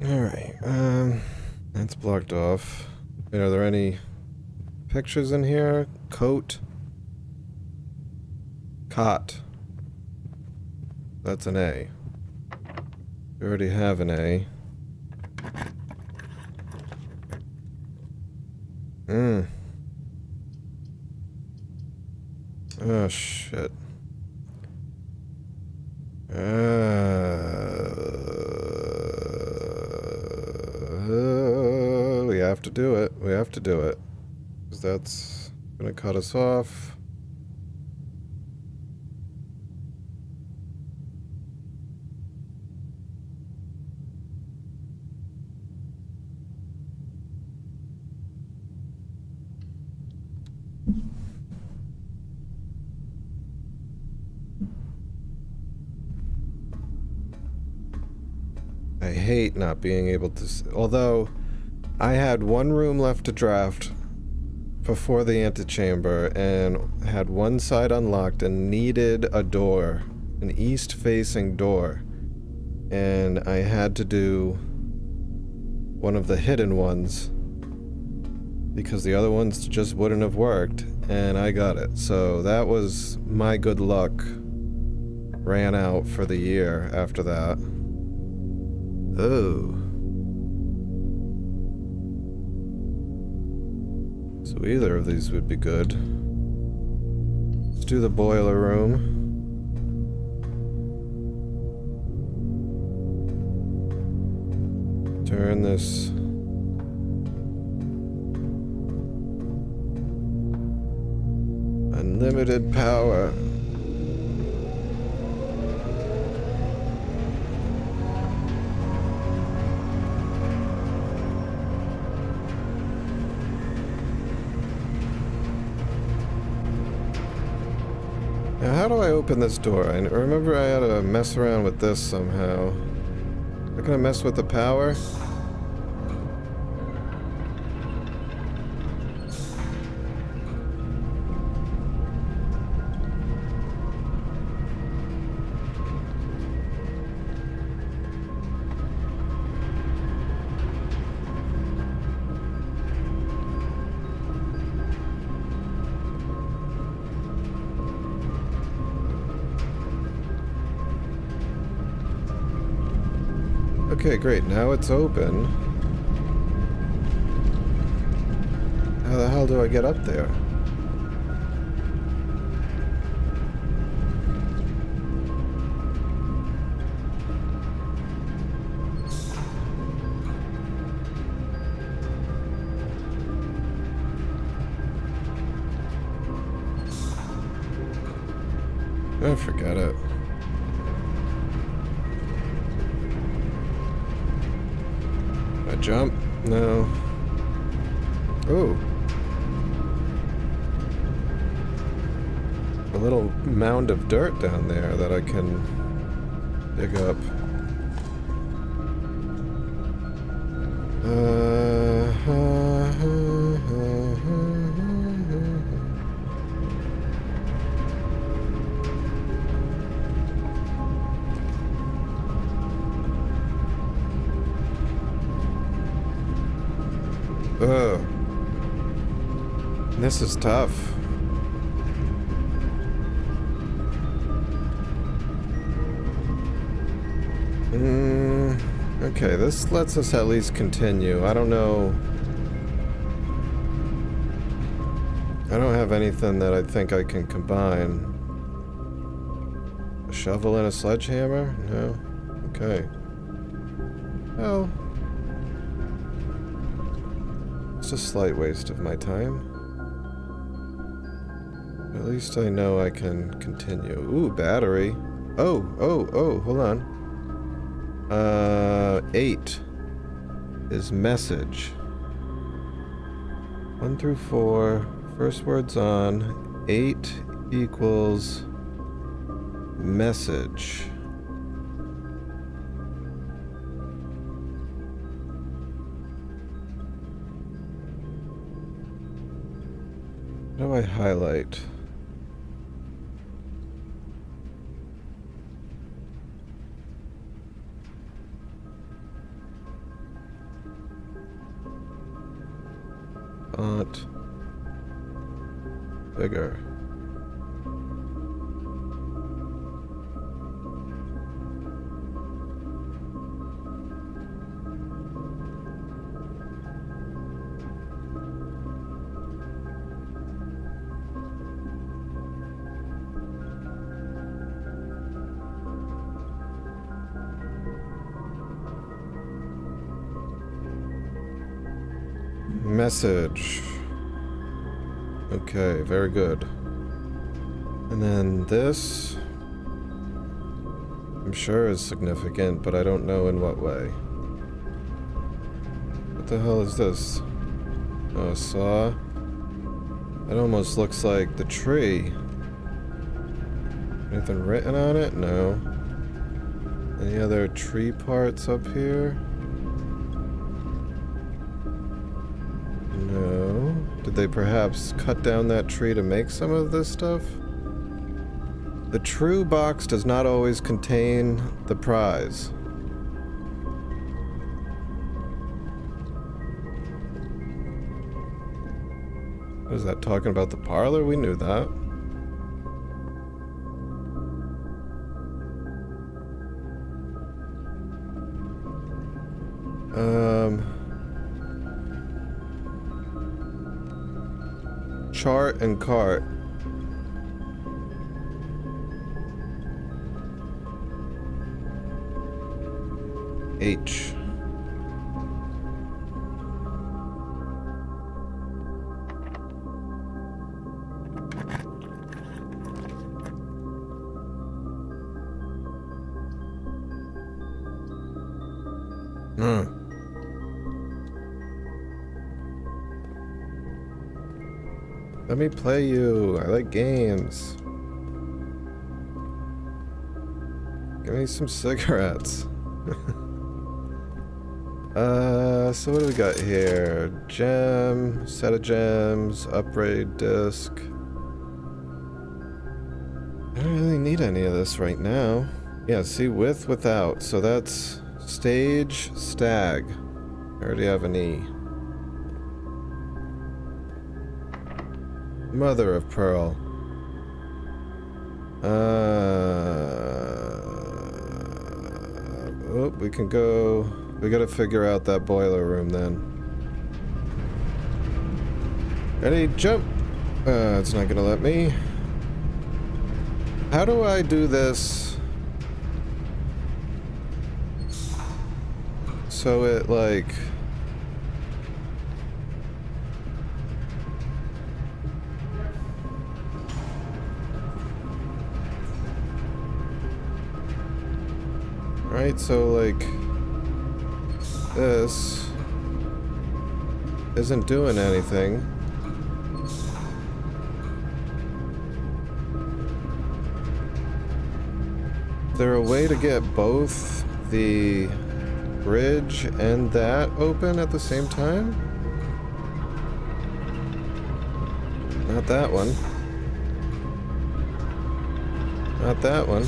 Alright, that's blocked off. Wait, are there any pictures in here? Coat. Cot. That's an A. We already have an A. Oh, shit. We have to do it. We have to do it. Because that's gonna cut us off. I hate not being able to... Although, I had one room left to draft before the antechamber, and had one side unlocked and needed a door. An east-facing door. And I had to do one of the hidden ones. Because the other ones just wouldn't have worked, and I got it. So that was my good luck. Ran out for the year after that. Oh. So either of these would be good. Let's do the boiler room. Turn this... Unlimited power. Now, how do I open this door? I remember I had to mess around with this somehow. Am I gonna mess with the power? Okay, great. Now it's open. How the hell do I get up there? Oh, forget it. I jump? No. Oh. A little mound of dirt down there that I can dig up. Ugh. This is tough. Okay, this lets us at least continue. I don't know. I don't have anything that I think I can combine. A shovel and a sledgehammer? No? Okay. Well, it's a slight waste of my time. At least I know I can continue. Ooh, battery. Oh, hold on. 8 is message. 1 through 4. First word's on. 8 equals message. What do I highlight? Font. Bigger. Message. Okay, very good. And then this, I'm sure is significant, but I don't know in what way. What the hell is this? Oh, a saw? That almost looks like the tree. Anything written on it? No. Any other tree parts up here? No. Did they perhaps cut down that tree to make some of this stuff? The true box does not always contain the prize. What is that talking about the parlor? We knew that. Chart and cart. H. Let me play you. I like games. Give me some cigarettes. So what do we got here? Gem, set of gems, upgrade disc. I don't really need any of this right now. Yeah, see, with, without. So that's stage, stag. I already have an E. Mother of pearl. Oh, we can go... We gotta figure out that boiler room then. Ready, jump! It's not gonna let me. How do I do this so it, like... Right, so, like... This... isn't doing anything. Is there a way to get both the bridge and that open at the same time? Not that one. Not that one.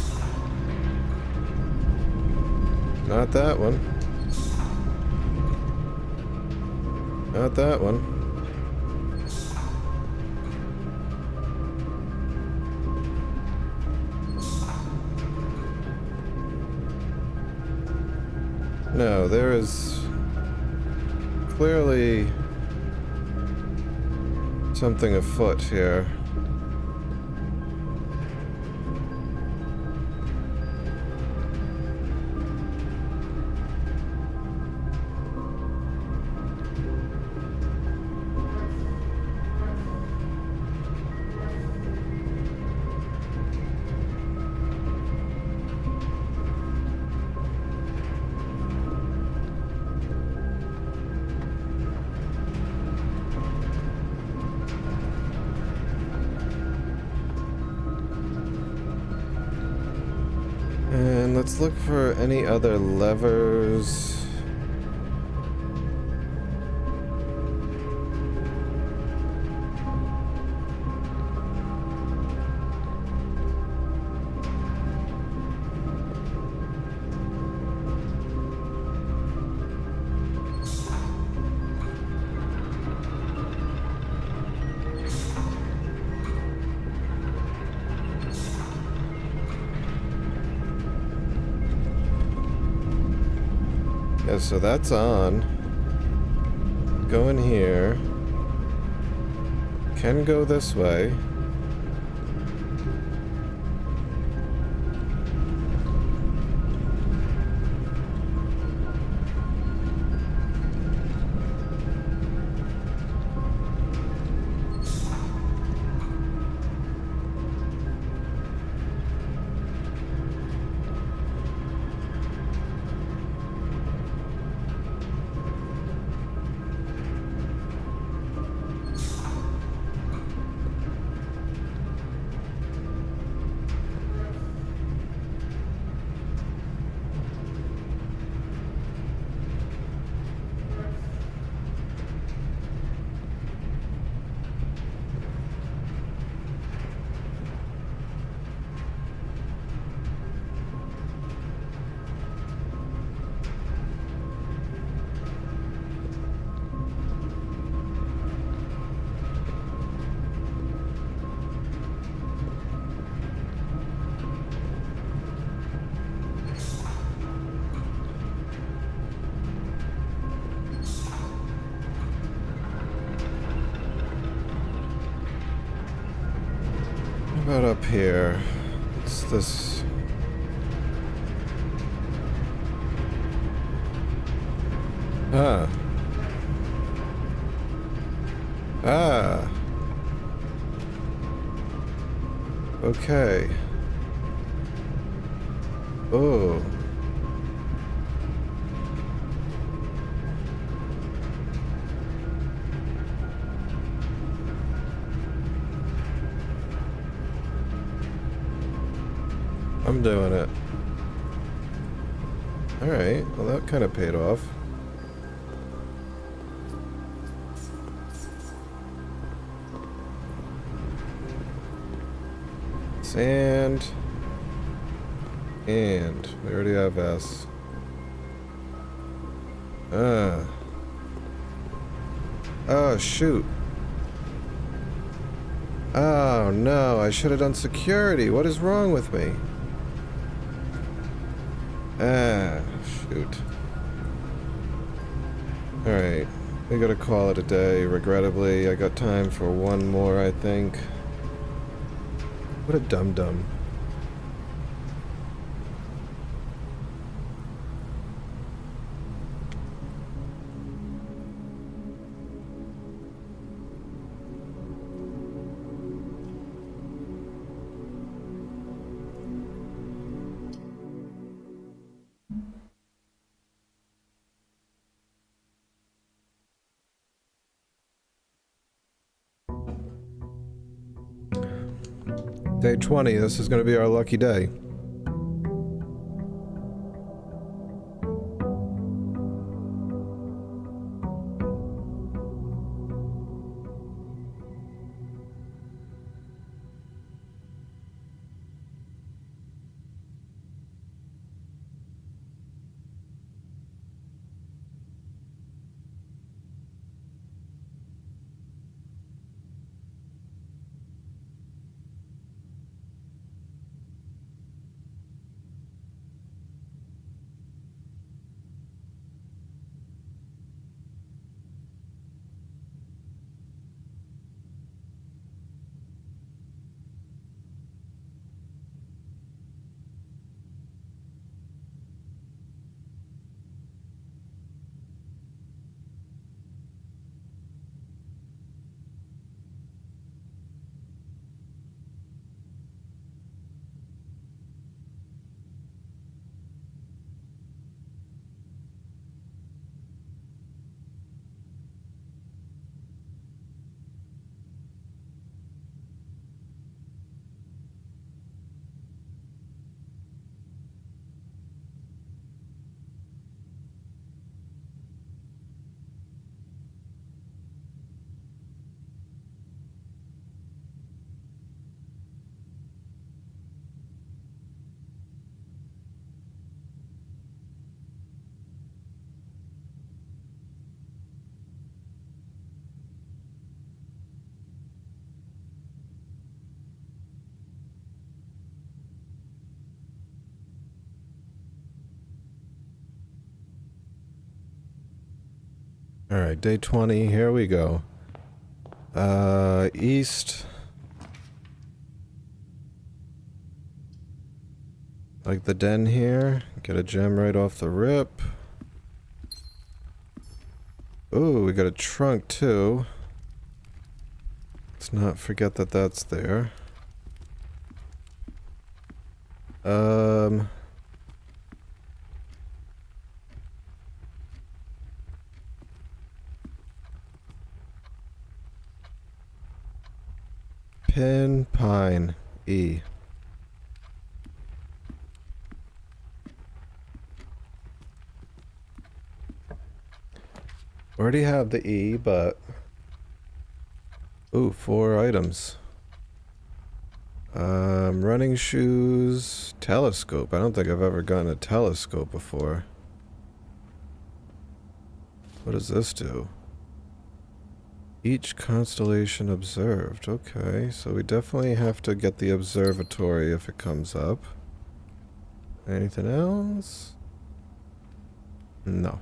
Not that one. Not that one. No, there is clearly something afoot here. And let's look for any other levers. Yeah, so that's on. Go in here. Can go this way. What about up here? What's this? Ah. Ah. Okay. Oh. I'm doing it. Alright, well that kind of paid off. Sand. And we already have S. Ah. Oh, shoot. Oh, no. I should have done security. What is wrong with me? Ah, shoot. Alright, we gotta call it a day, regrettably. I got time for one more, I think. What a dum-dum. Day 20, this is gonna be our lucky day. Alright, day 20, here we go. East. Like the den here. Get a gem right off the rip. Ooh, we got a trunk too. Let's not forget that that's there. Pin, pine, E. Already have the E, but... Ooh, 4 items. Running shoes, telescope. I don't think I've ever gotten a telescope before. What does this do? Each constellation observed. Okay, so we definitely have to get the observatory if it comes up. Anything else? No.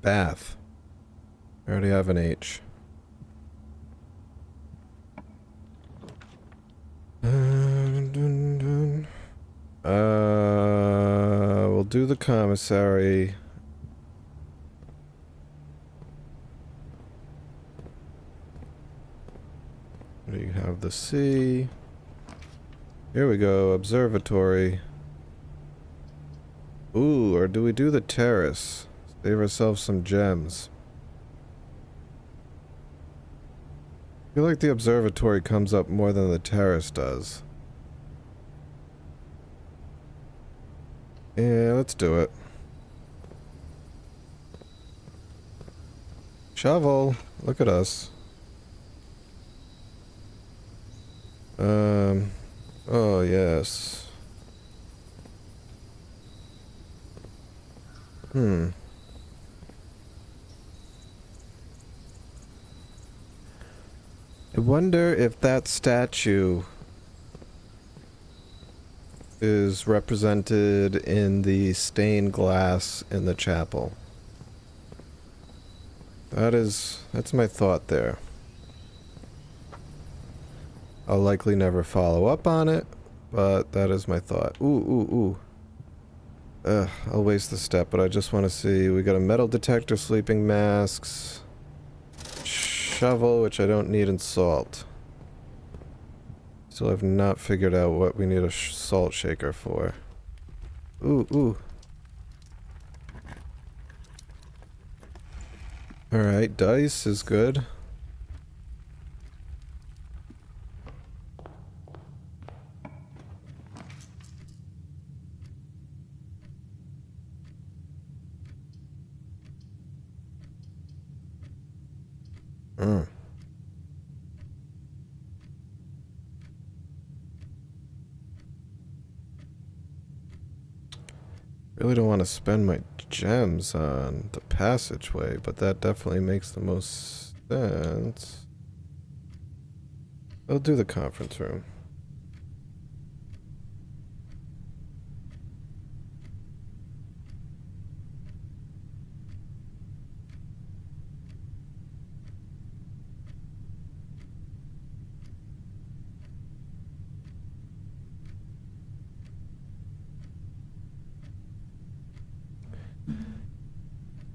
Bath. I already have an H. We'll do the commissary. We have the C. Here we go, observatory. Ooh, or do we do the terrace? Save ourselves some gems. I feel like the observatory comes up more than the terrace does. Yeah, let's do it. Shovel, look at us. Oh yes. Hmm. I wonder if that statue is represented in the stained glass in the chapel. That's my thought there. I'll likely never follow up on it, but that is my thought. Ooh, ooh, ooh. I'll waste the step, but I just want to see. We got a metal detector, sleeping masks, shovel, which I don't need, and salt. Still have not figured out what we need a salt shaker for. Ooh, ooh. Alright, dice is good. Mm. Really don't want to spend my gems on the passageway, but that definitely makes the most sense. I'll do the conference room.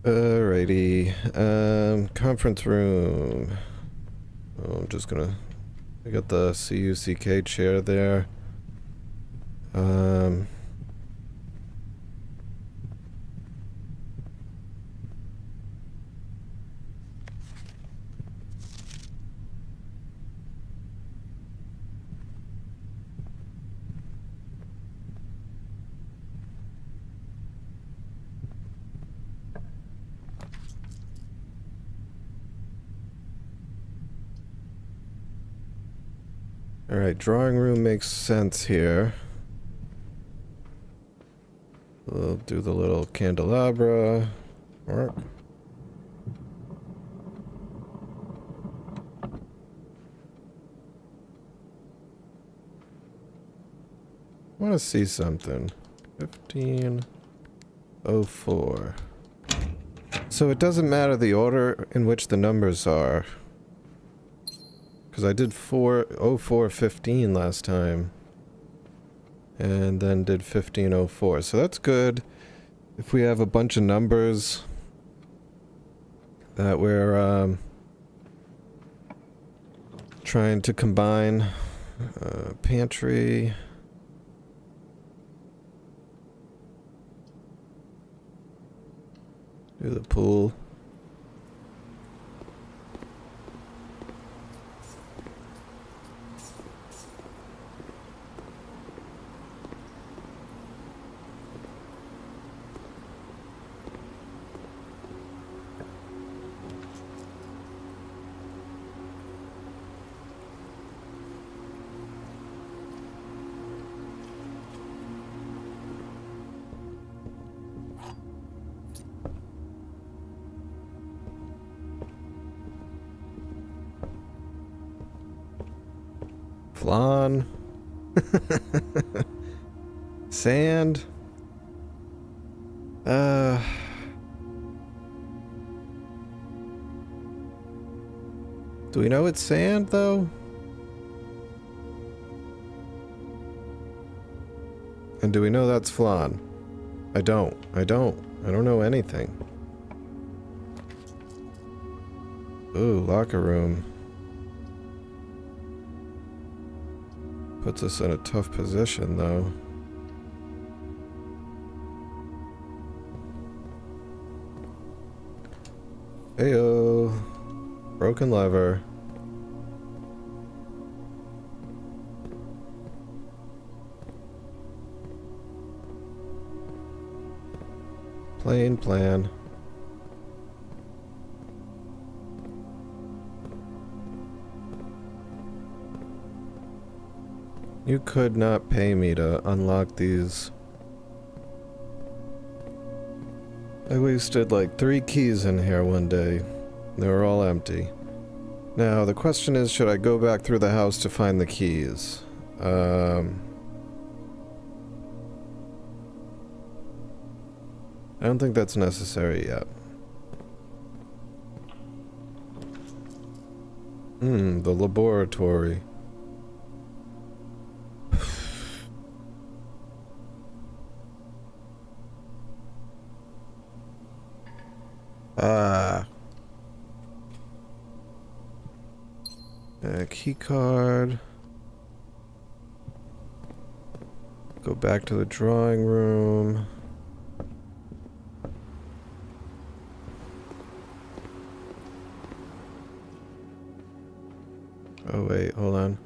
Alrighty, conference room. Oh, I'm just gonna... I got the CUCK chair there. Alright, drawing room makes sense here. We'll do the little candelabra. Work. I want to see something. 1504. So it doesn't matter the order in which the numbers are. Because I did 0415 last time. And then did 1504. So that's good. If we have a bunch of numbers that we're trying to combine. Pantry. Do the pool. Flan. Sand. Do we know it's sand, though? And do we know that's flan? I don't know anything. Ooh, locker room. Puts us in a tough position, though. Heyo. Broken lever. Plain plan. You could not pay me to unlock these I wasted like 3 keys in here one day. They were all empty. Now, the question is, should I go back through the house to find the keys? I don't think that's necessary yet. The laboratory. Key card. Go back to the drawing room. Oh wait, hold on.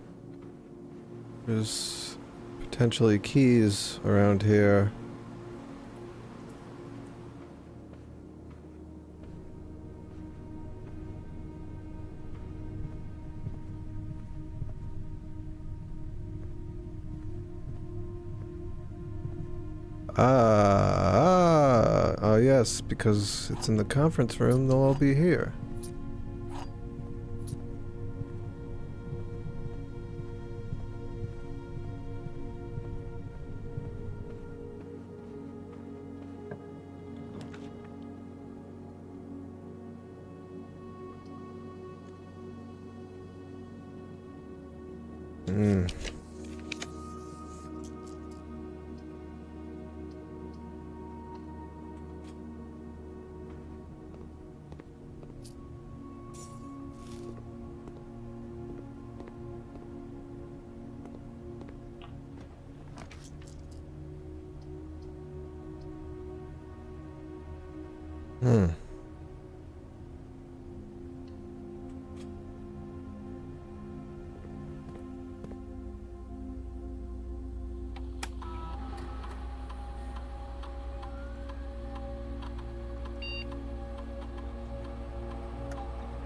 There's potentially keys around here. Oh yes, because it's in the conference room, they'll all be here.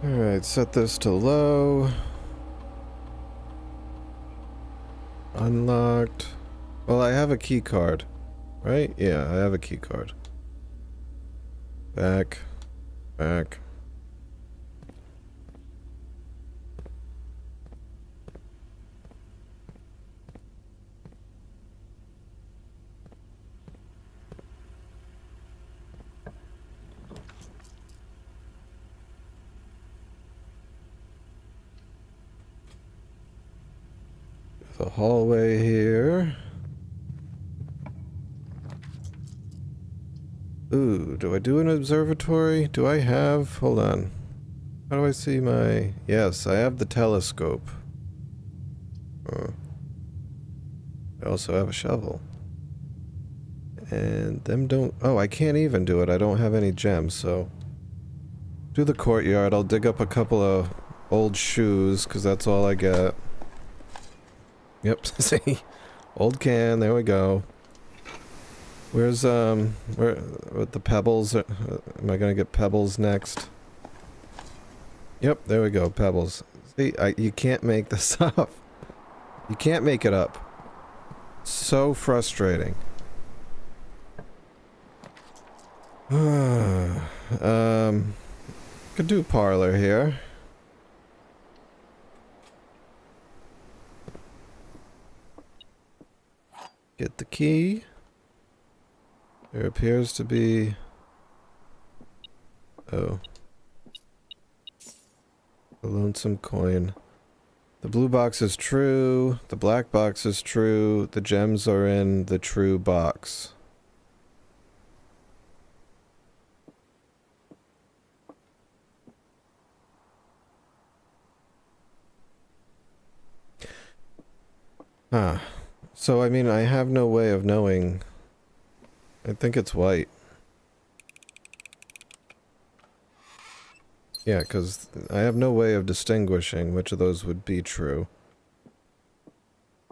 Alright, set this to low. Unlocked. Well, I have a key card, right? Yeah, I have a key card. Back. Back. The hallway here. Ooh, do I do an observatory? Do I have... Hold on. How do I see my... Yes, I have the telescope. I also have a shovel. And them don't... Oh, I can't even do it. I don't have any gems, so... Do the courtyard. I'll dig up a couple of old shoes, because that's all I get. Yep, see? Old can, there we go. Where's, where, with the pebbles? Am I gonna get pebbles next? Yep, there we go, pebbles. See, you can't make this up. You can't make it up. So frustrating. Could do parlor here. Get the key. There appears to be... Oh. A lonesome coin. The blue box is true. The black box is true. The gems are in the true box. Huh. So, I mean, I have no way of knowing. I think it's white. Yeah, because I have no way of distinguishing which of those would be true.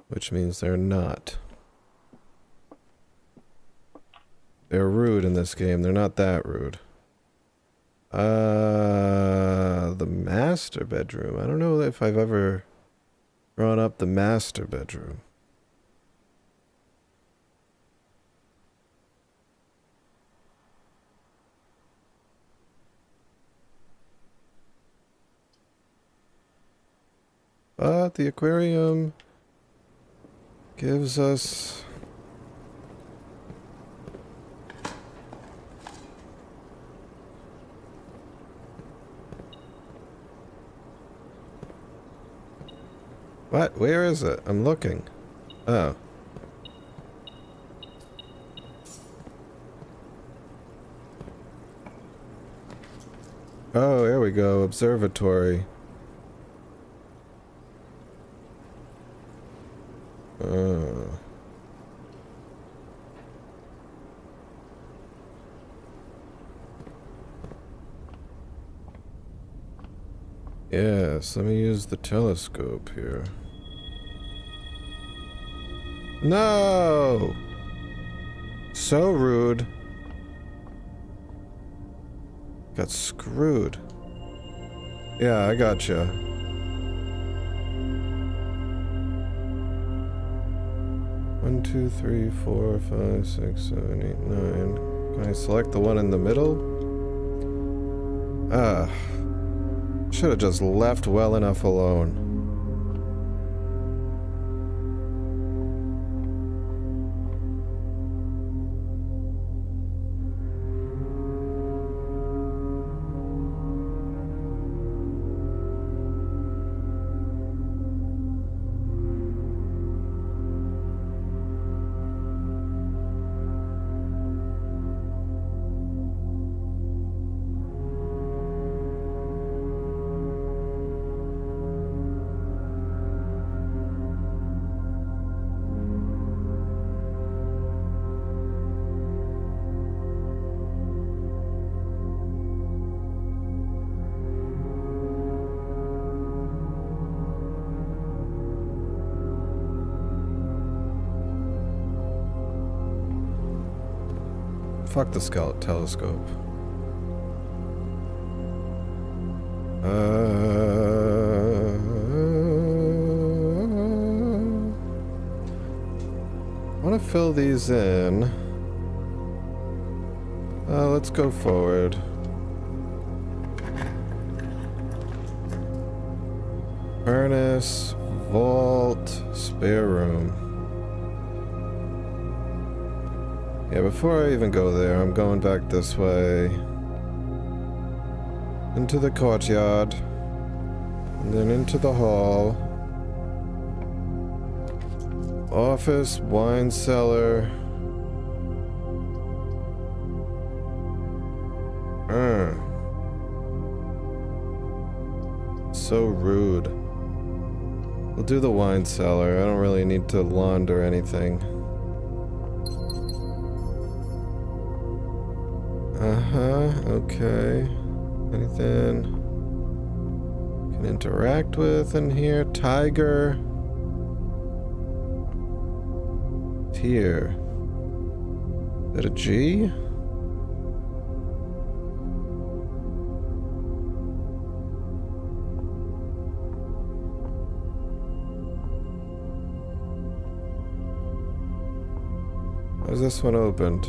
Which means they're not. They're rude in this game. They're not that rude. The master bedroom. I don't know if I've ever brought up the master bedroom. But the aquarium gives us... What? Where is it? I'm looking. Oh. Oh, here we go. Observatory. Yes, let me use the telescope here. No! So rude. Got screwed. Yeah, I gotcha. One, two, three, 4, 5, 6, 7, 8, 9. Can I select the one in the middle? Ah. Should have just left well enough alone. Fuck the Scout telescope. I want to fill these in. Let's go forward. Furnace, vault, spare room. Yeah, before I even go there, I'm going back this way. Into the courtyard. And then into the hall. Office, wine cellar. So rude. We'll do the wine cellar. I don't really need to launder anything. Okay. Anything can interact with in here? Tiger. Here. Is that a G? Why is this one opened?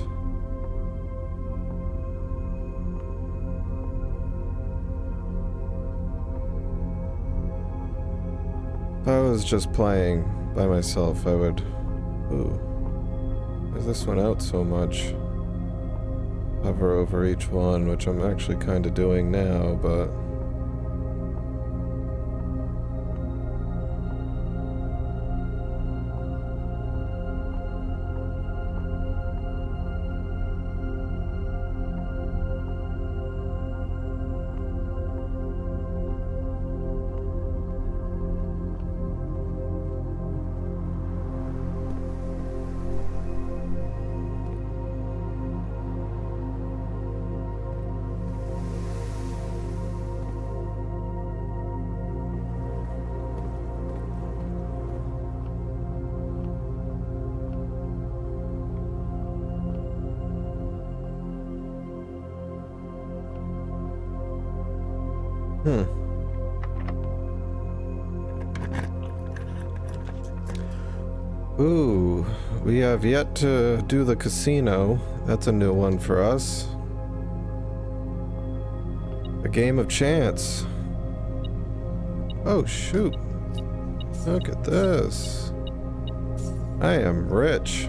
If I was just playing by myself, I would... Ooh. Why is this one out so much? Hover over each one, which I'm actually kind of doing now, but... Ooh, we have yet to do the casino. That's a new one for us. A game of chance. Oh, shoot. Look at this. I am rich.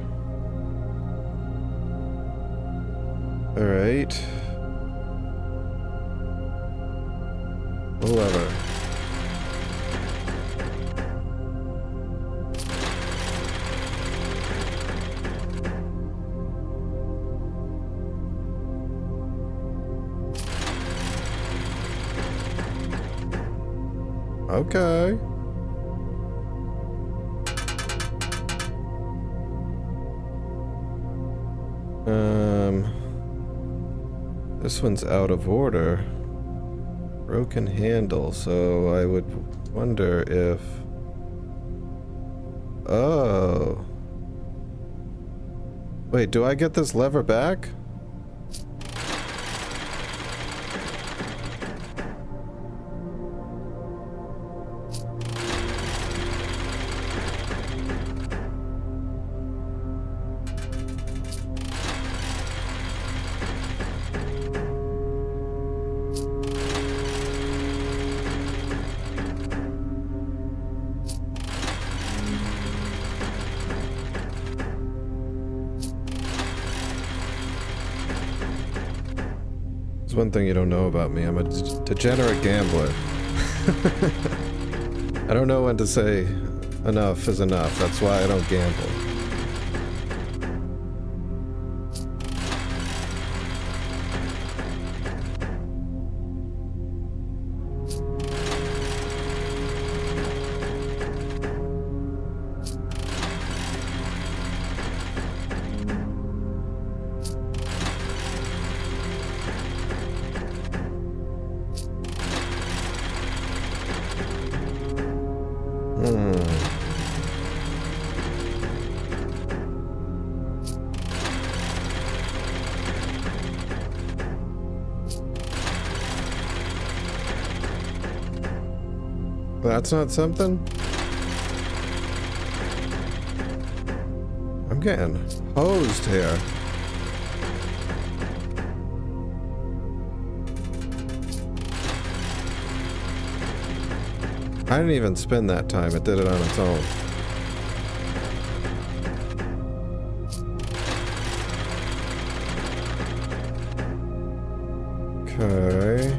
Alright. The lever. Okay. This one's out of order. Broken handle, so I would wonder if... Oh. Wait, do I get this lever back? One thing you don't know about me, I'm a degenerate gambler. I don't know when to say enough is enough, that's why I don't gamble. That's not something? I'm getting hosed here. I didn't even spin that time, it did it on its own. Okay.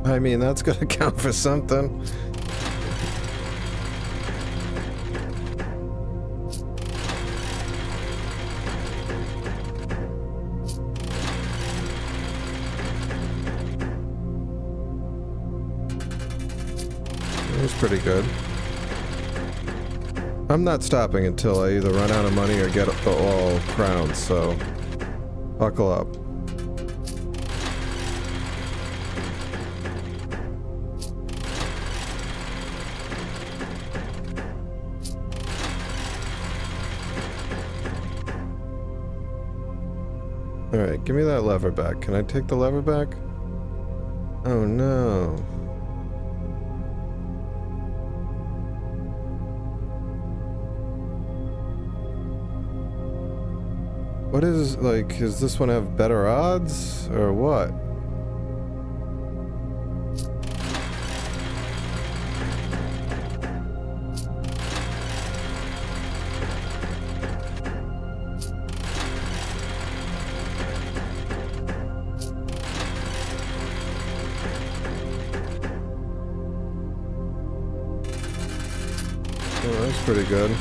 I mean, that's gonna count for something. It was pretty good. I'm not stopping until I either run out of money or get the all crowns, so buckle up. Alright, give me that lever back. Can I take the lever back? Oh no. What is, like, does this one have better odds? Or what? Oh, that's pretty good.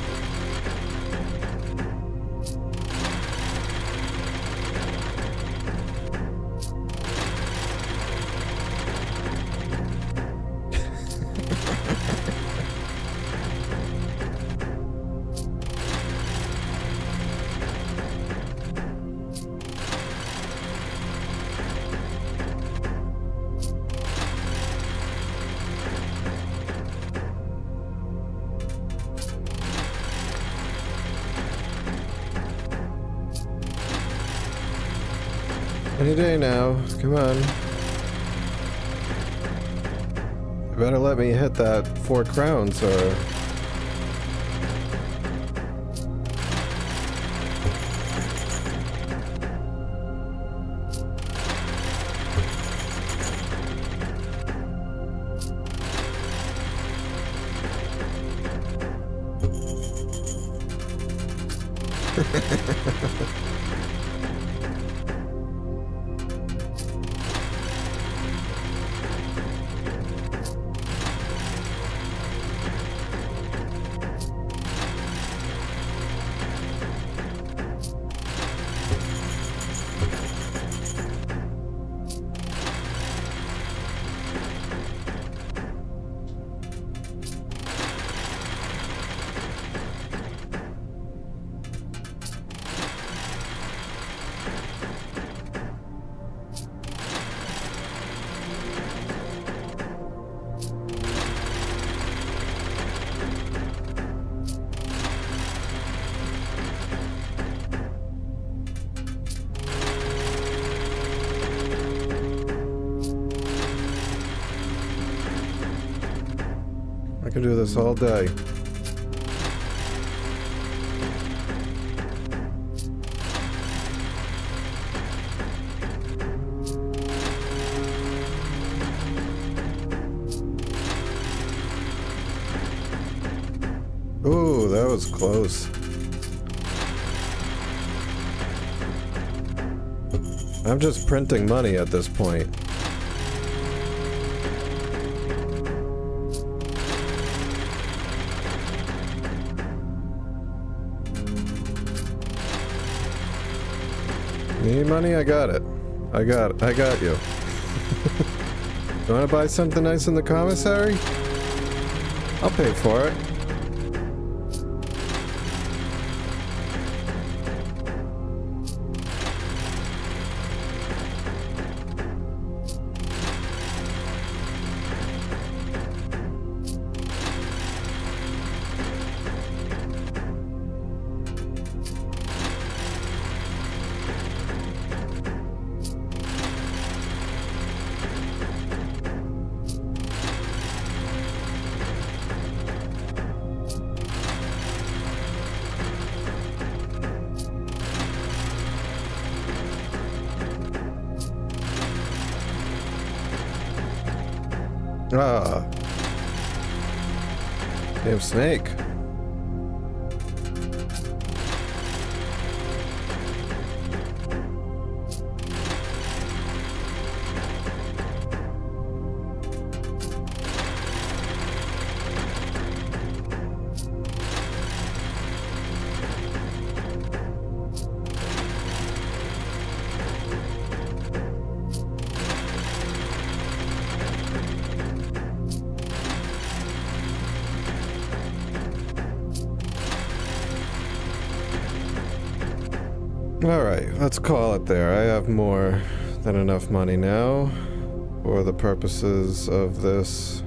Any day now. Come on. You better let me hit that 4 crowns or... I can do this all day. Ooh, that was close. I'm just printing money at this point. Need money? I got it. I got you. You wanna buy something nice in the commissary? I'll pay for it. Ah. Damn snake. Alright, let's call it there. I have more than enough money now for the purposes of this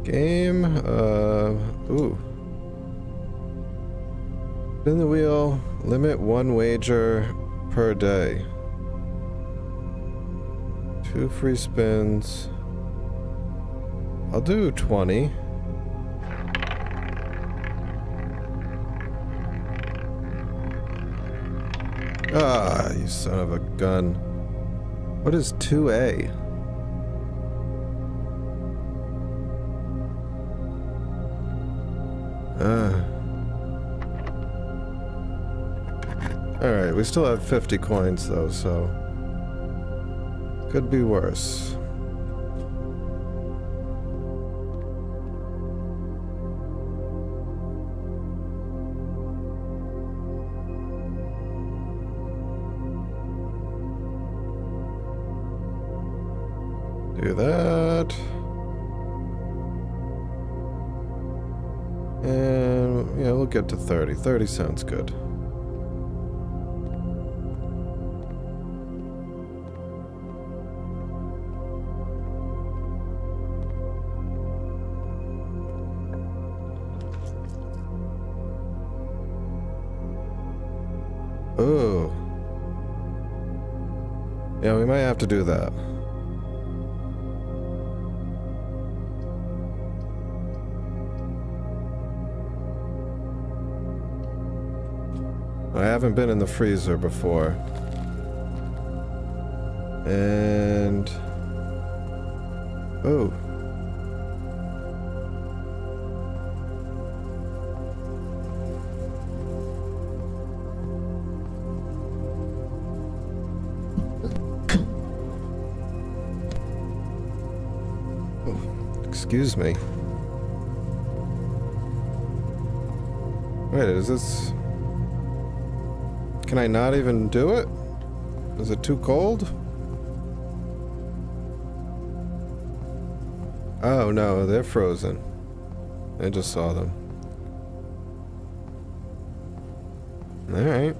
game. Ooh. Spin the wheel, limit 1 wager per day. 2 free spins. I'll do 20. Ah, you son of a gun. What is 2A? Alright, we still have 50 coins though, so... could be worse. Do that. And yeah, we'll get to 30. 30 sounds good. Oh. Yeah, we might have to do that. I haven't been in the freezer before. And... oh. Excuse me. Wait, is this... can I not even do it? Is it too cold? Oh no, they're frozen. I just saw them. Alright.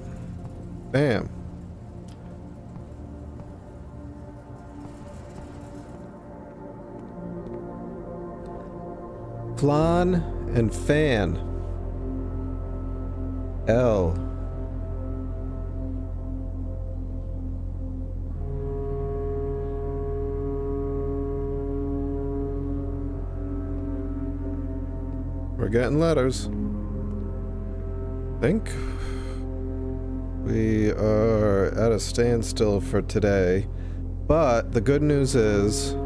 Bam. Flan and fan. L. We're getting letters. Think we are at a standstill for today, but the good news is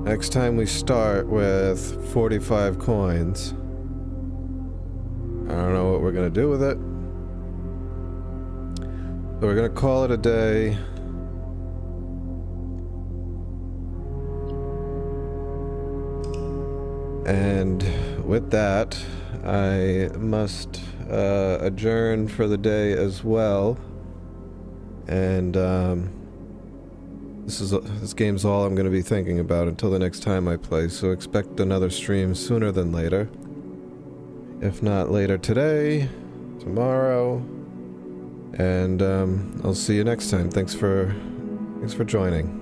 next time we start with 45 coins. I don't know what we're gonna do with it. So we're gonna call it a day. And with that, I must adjourn for the day as well. And this game's all I'm going to be thinking about until the next time I play. So expect another stream sooner than later. If not later today, tomorrow, and I'll see you next time. Thanks for joining.